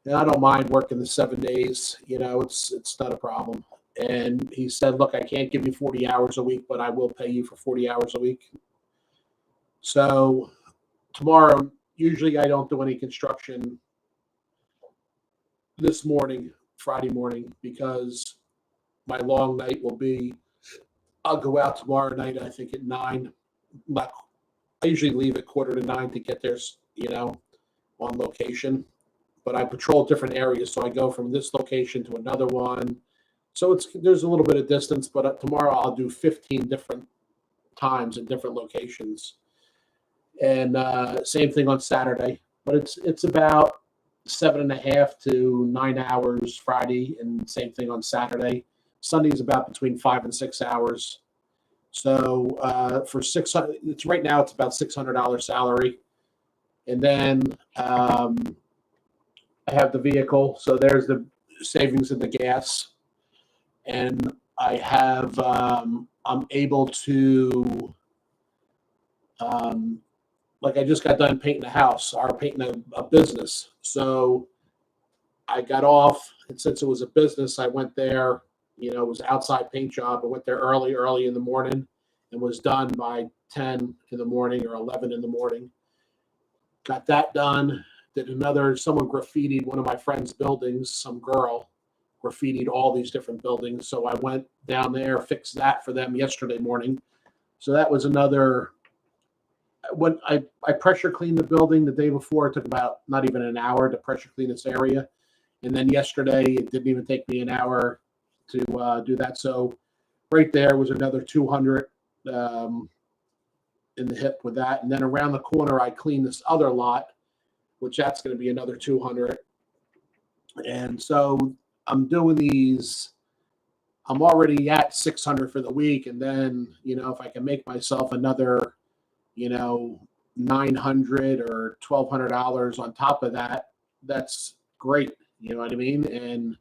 And I don't mind working the 7 days. It's not a problem. And he said, look, I can't give you 40 hours a week, but I will pay you for 40 hours a week. So tomorrow, usually I don't do any construction this morning, Friday morning, because my long night will be, I'll go out tomorrow night, I think at 9. I usually leave at 8:45 to get there, on location. But I patrol different areas, so I go from this location to another one. So there's a little bit of distance, but tomorrow I'll do 15 different times in different locations. And same thing on Saturday, but it's about 7.5 to 9 hours Friday, and same thing on Saturday. Sunday is about between 5 and 6 hours. So for 600, it's right now it's about $600 salary, and then I have the vehicle, so there's the savings in the gas, and I have I'm able to like I just got done painting a house or painting a business. So I got off, and since it was a business, I went there, it was an outside paint job. I went there early in the morning and was done by 10 in the morning or 11 in the morning. Got that done. Someone graffitied one of my friend's buildings, some girl graffitied all these different buildings. So I went down there, fixed that for them yesterday morning. So that was another. When I pressure cleaned the building the day before, it took about not even an hour to pressure clean this area. And then yesterday, it didn't even take me an hour to do that. So right there was another 200 in the hip with that. And then around the corner, I cleaned this other lot, which that's going to be another 200. And so I'm doing these. I'm already at 600 for the week. And then, if I can make myself another, $900 or $1,200 on top of that, that's great. You know what I mean? And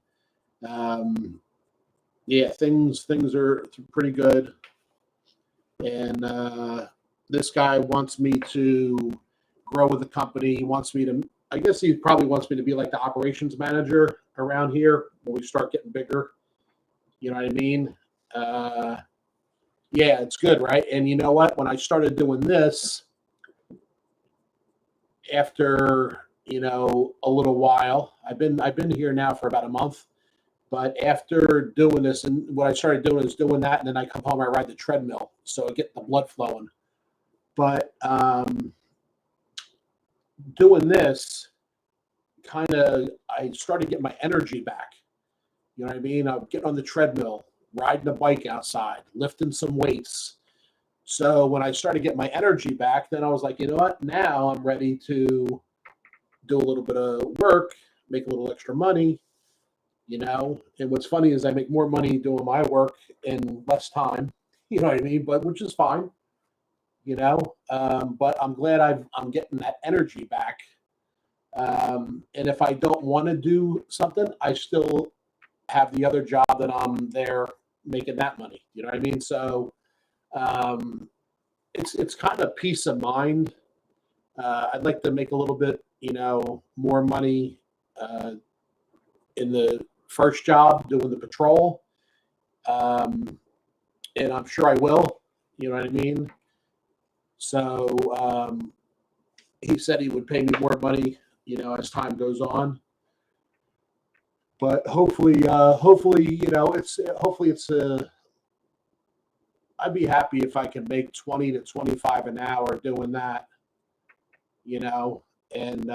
yeah, things are pretty good. And this guy wants me to grow with the company. He wants me to, I guess he probably wants me to be like the operations manager around here when we start getting bigger. You know what I mean? Yeah, it's good, right? And you know what? When I started doing this, after a little while, I've been here now for about a month, but after doing this, and what I started doing is doing that, and then I come home, I ride the treadmill, so I get the blood flowing. But doing this, I started getting my energy back. You know what I mean? I'm getting on the treadmill, riding a bike outside, lifting some weights. So when I started getting my energy back, then I was like, you know what? Now I'm ready to do a little bit of work, make a little extra money, And what's funny is I make more money doing my work in less time, you know what I mean? But which is fine, But I'm glad I'm getting that energy back. And if I don't want to do something, I still have the other job that I'm there making that money. You know what I mean? So it's kind of peace of mind. I'd like to make a little bit, more money in the first job doing the patrol. And I'm sure I will, you know what I mean? So he said he would pay me more money, as time goes on. But hopefully, I'd be happy if I can make 20 to 25 an hour doing that, and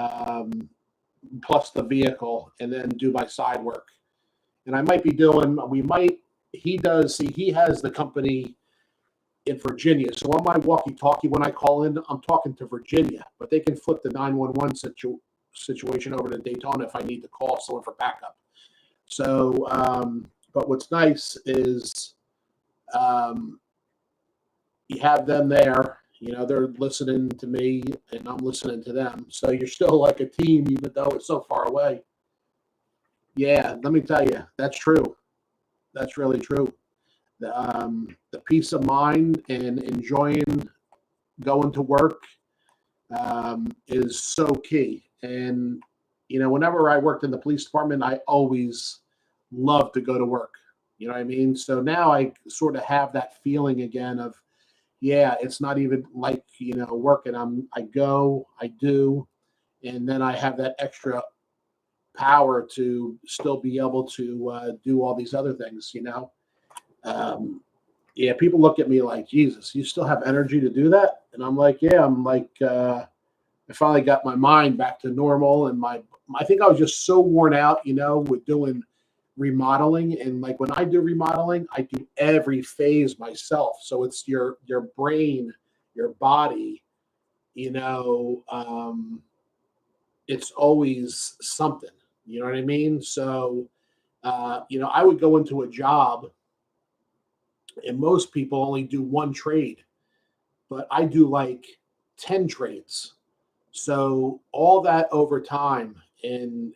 plus the vehicle, and then do my side work. And I might be doing, he has the company in Virginia. So on my walkie-talkie, when I call in, I'm talking to Virginia, but they can flip the 911 situation over to Daytona if I need to call someone for backup. So, but what's nice is you have them there, they're listening to me and I'm listening to them. So you're still like a team, even though it's so far away. Yeah, let me tell you, that's true. That's really true. The peace of mind and enjoying going to work is so key. And, whenever I worked in the police department, I always loved to go to work. You know what I mean? So now I sort of have that feeling again of, yeah, it's not even like, working. I go, I do, and then I have that extra power to still be able to do all these other things, Yeah, people look at me like, Jesus, you still have energy to do that? And I'm like, yeah, I finally got my mind back to normal. And I think I was just so worn out, with doing remodeling. And like when I do remodeling, I do every phase myself. So it's your brain, your body, it's always something, you know what I mean? So, I would go into a job and most people only do one trade, but I do like 10 trades. So all that over time and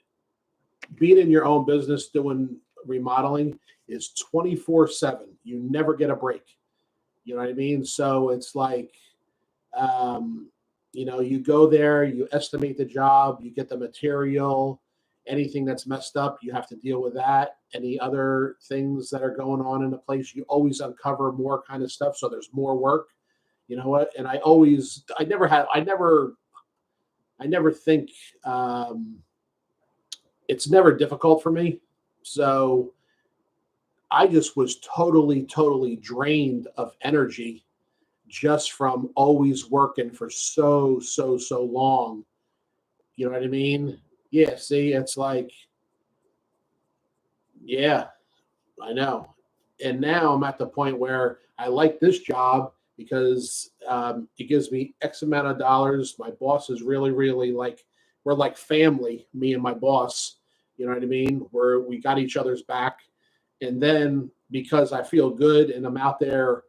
being in your own business doing remodeling is 24/7. You never get a break. You know what I mean? So it's like, you go there, you estimate the job, you get the material, anything that's messed up, you have to deal with that. Any other things that are going on in the place, you always uncover more kind of stuff. So there's more work, you know what? And I never think, it's never difficult for me. So I just was totally, totally drained of energy just from always working for so, so, so long. You know what I mean? Yeah. See, it's like, yeah, I know. And now I'm at the point where I like this job because it gives me X amount of dollars. My boss is really, really we're like family, me and my boss. You know what I mean? We got each other's back. And then because I feel good and I'm out there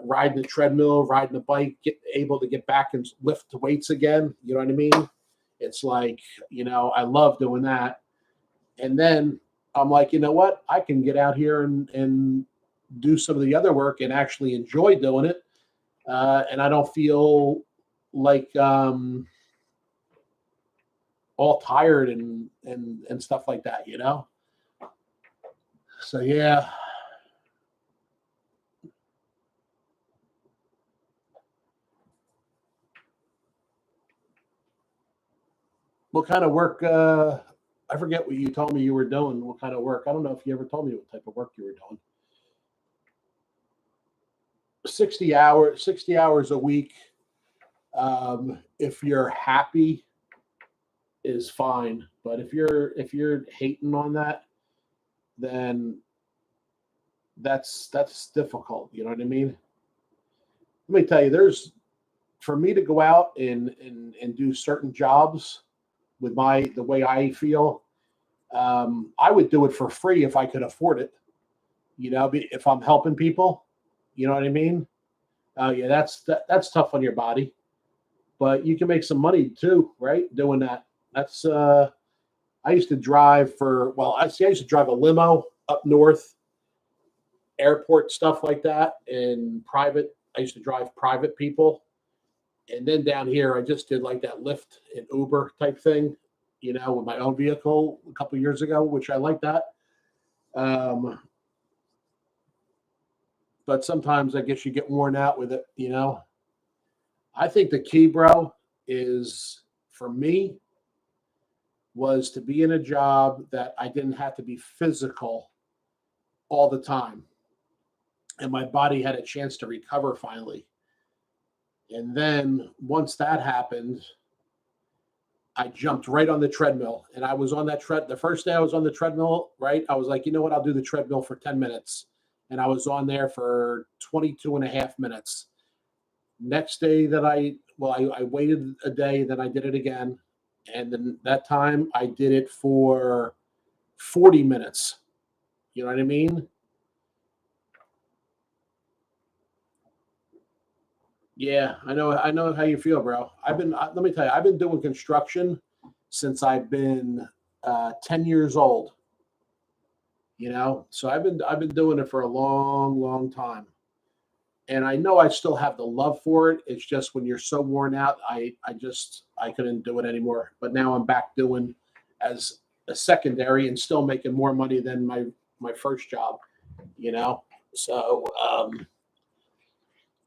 riding the treadmill, riding the bike, able to get back and lift the weights again. You know what I mean? It's like, I love doing that. And then I'm like, you know what? I can get out here and do some of the other work and actually enjoy doing it. And I don't feel like all tired and stuff like that, So yeah. What kind of work? I forget what you told me you were doing. What kind of work? I don't know if you ever told me what type of work you were doing. 60 hours a week. If you're happy is fine. But if you're hating on that, then that's difficult. You know what I mean? Let me tell you, for me to go out and do certain jobs with the way I feel, I would do it for free if I could afford it. If I'm helping people, you know what I mean? Yeah, that's tough on your body, but you can make some money too, right? Doing that. That's I used to drive I used to drive a limo up north, airport stuff like that, and private. I used to drive private people, and then down here I just did like that Lyft and Uber type thing, with my own vehicle a couple of years ago, which I like that. Um, but sometimes I guess you get worn out with it. I think the key, bro, is for me was to be in a job that I didn't have to be physical all the time. And my body had a chance to recover finally. And then once that happened, I jumped right on the treadmill. And I was on that the first day I was on the treadmill, right? I was like, you know what? I'll do the treadmill for 10 minutes. And I was on there for 22 and a half minutes. Next day that I waited a day, then I did it again. And then that time I did it for 40 minutes. You know what I mean? Yeah, I know how you feel, bro. Let me tell you, I've been doing construction since I've been 10 years old, so I've been doing it for a long, long time. And I know I still have the love for it. It's just when you're so worn out, I couldn't do it anymore. But now I'm back doing as a secondary and still making more money than my first job, you know. So,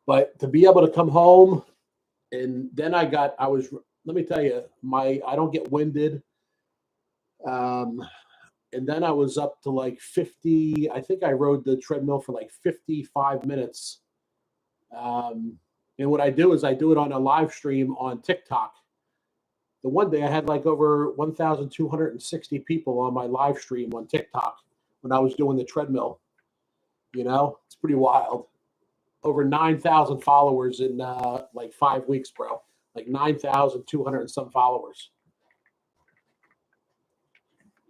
but to be able to come home and then let me tell you, I don't get winded. Um, and then I was up to like 50. I think I rode the treadmill for like 55 minutes. And what I do is I do it on a live stream on TikTok. The one day I had like over 1,260 people on my live stream on TikTok when I was doing the treadmill. It's pretty wild. Over 9,000 followers in like 5 weeks, bro. Like 9,200 and some followers.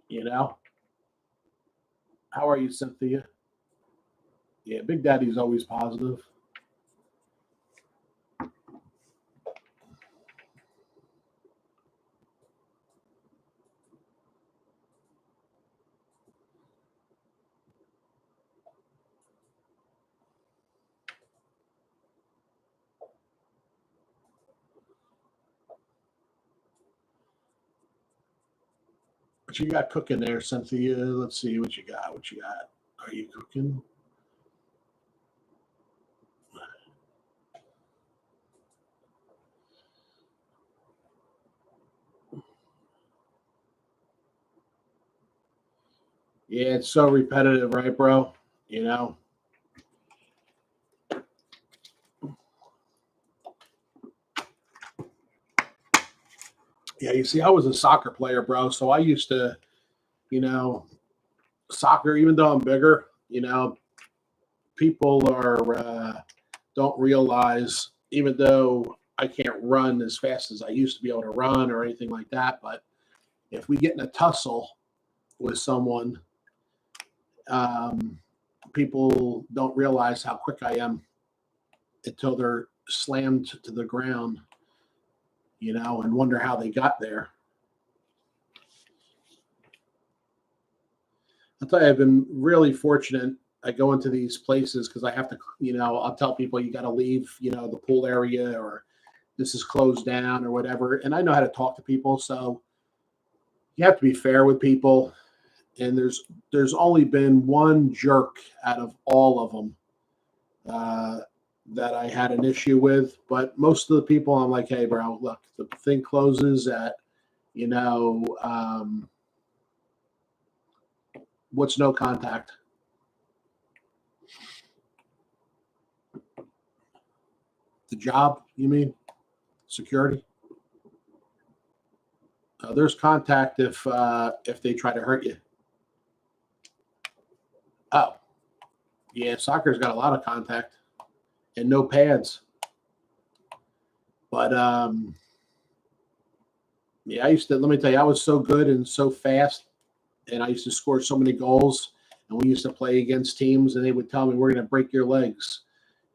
You know, how are you, Cynthia? Yeah, Big Daddy's always positive. What you got cooking there, Cynthia? Let's see what you got. What you got? Are you cooking? Yeah, it's so repetitive, right, bro? You know. Yeah, you see, I was a soccer player, bro. So I used to, you know, soccer. Even though I'm bigger, people don't realize. Even though I can't run as fast as I used to be able to run or anything like that, but if we get in a tussle with someone, um, people don't realize how quick I am until they're slammed to the ground, and wonder how they got there. I'll tell you, I've been really fortunate. I go into these places because I have to, I'll tell people you got to leave, the pool area or this is closed down or whatever. And I know how to talk to people. So you have to be fair with people. And there's only been one jerk out of all of them uh, that I had an issue with. But most of the people, I'm like, hey, bro, look, the thing closes at, what's no contact? The job, you mean? Security? There's contact if they try to hurt you. Oh, yeah, soccer's got a lot of contact and no pads. But yeah, let me tell you, I was so good and so fast, and I used to score so many goals. And we used to play against teams, and they would tell me, we're going to break your legs.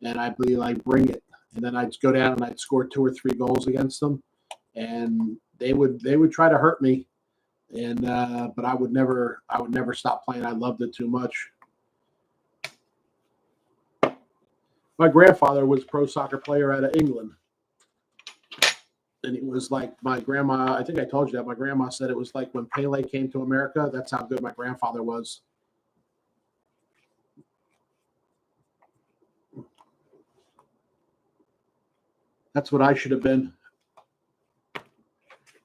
And I'd be like, bring it. And then I'd go down and I'd score 2 or 3 goals against them. And they would try to hurt me. And but I would never stop playing. I loved it too much. My grandfather was a pro soccer player out of England. And it was like my grandma, I think I told you that. My grandma said it was like when Pele came to America. That's how good my grandfather was. That's what I should have been.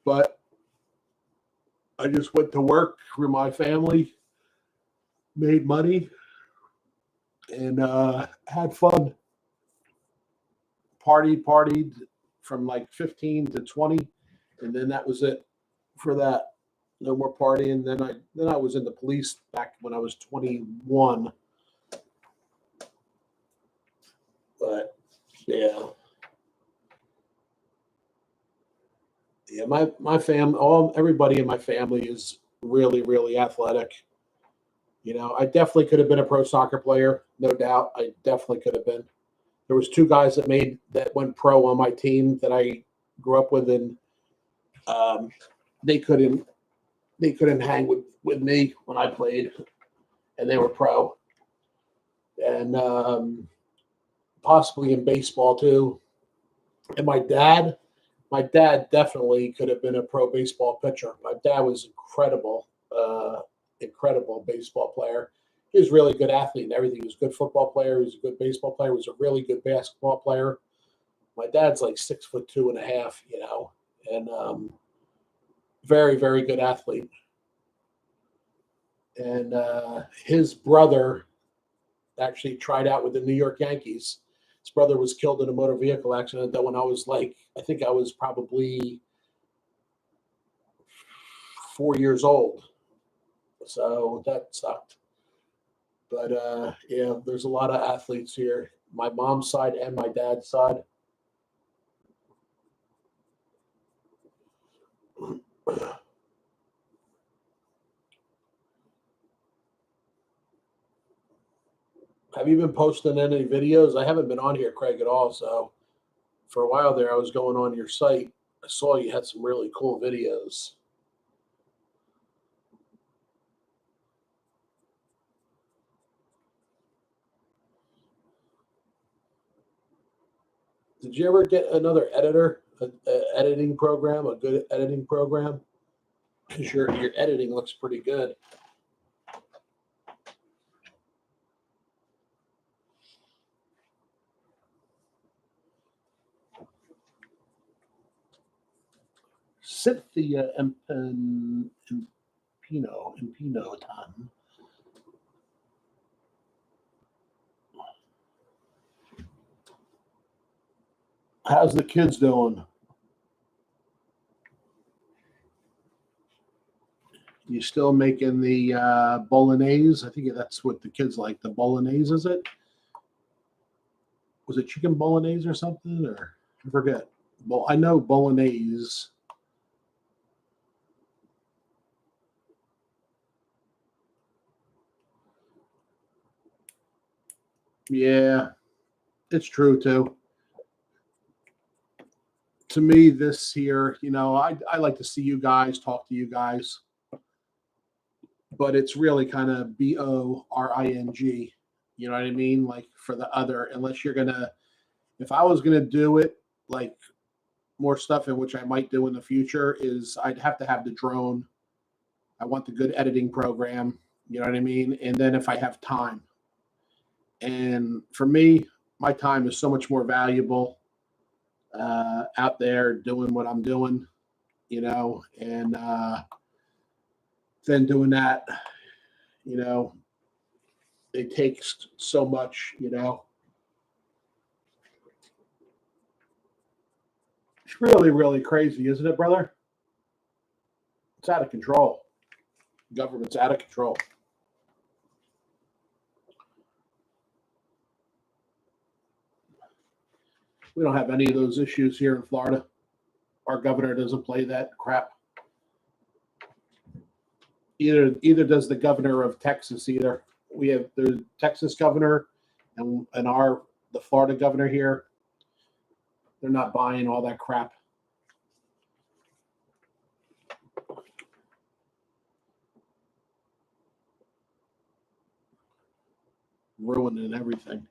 But I just went to work for my family, made money, and had fun. Partied from like 15 to 20, and then that was it for that. No more partying. Then I was in the police back when I was 21. But yeah. Yeah, my fam, everybody in my family is really, really athletic. I definitely could have been a pro soccer player, no doubt. I definitely could have been. There was two guys that went pro on my team that I grew up with, and um, they couldn't hang with me when I played, and they were pro, and possibly in baseball too. And my dad definitely could have been a pro baseball pitcher. My dad was incredible baseball player. He was a really good athlete and everything. He was a good football player. He was a good baseball player. He was a really good basketball player. My dad's like 6'2.5", and very, very good athlete. And his brother actually tried out with the New York Yankees. His brother was killed in a motor vehicle accident that when I think I was probably 4 years old. So that sucked. But yeah, there's a lot of athletes here. My mom's side and my dad's side. Have you been posting any videos? I haven't been on here, Craig, at all. So for a while there, I was going on your site. I saw you had some really cool videos. Did you ever get another editor, a editing program, a good editing program? Because your editing looks pretty good. Cynthia Impino time. How's the kids doing? You still making the bolognese? I think that's what the kids like. The bolognese, is it? Was it chicken bolognese or something? Or I forget. Well, I know bolognese. Yeah, it's true too. To me, this here, I like to see you guys, talk to you guys, but it's really kind of BORING. You know what I mean? Like for the other, unless you're gonna, if I was gonna do it, like more stuff in which I might do in the future, is I'd have to have the drone. I want the good editing program. You know what I mean? And then if I have time, and for me, my time is so much more valuable out there doing what I'm doing, and then doing that, you know, it takes so much. It's really, really crazy, isn't it, brother? It's out of control. Government's out of control. We don't have any of those issues here in Florida. Our governor doesn't play that crap. Either does the governor of Texas either. We have the Texas governor and the Florida governor here. They're not buying all that crap. Ruining everything.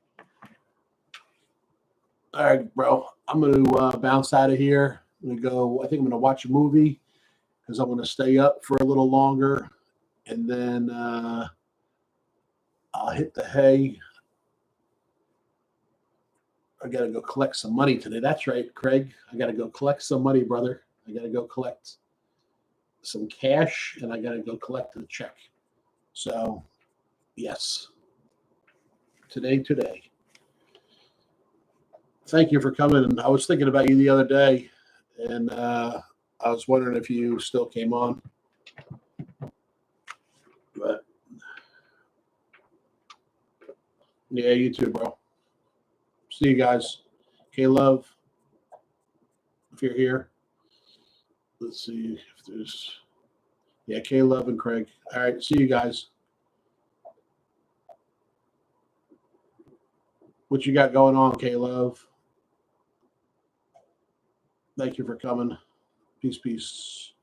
All right, bro. I'm going to bounce out of here. I'm going to go. I think I'm going to watch a movie because I'm going to stay up for a little longer, and then I'll hit the hay. I got to go collect some money today. That's right, Craig. I got to go collect some money, brother. I got to go collect some cash, and I got to go collect the check. So, yes, today. Thank you for coming. I was thinking about you the other day, and I was wondering if you still came on. But yeah, you too, bro. See you guys. K-Love, if you're here. Let's see if there's, yeah, K-Love and Craig. All right, see you guys. What you got going on, K-Love? Thank you for coming. Peace, peace.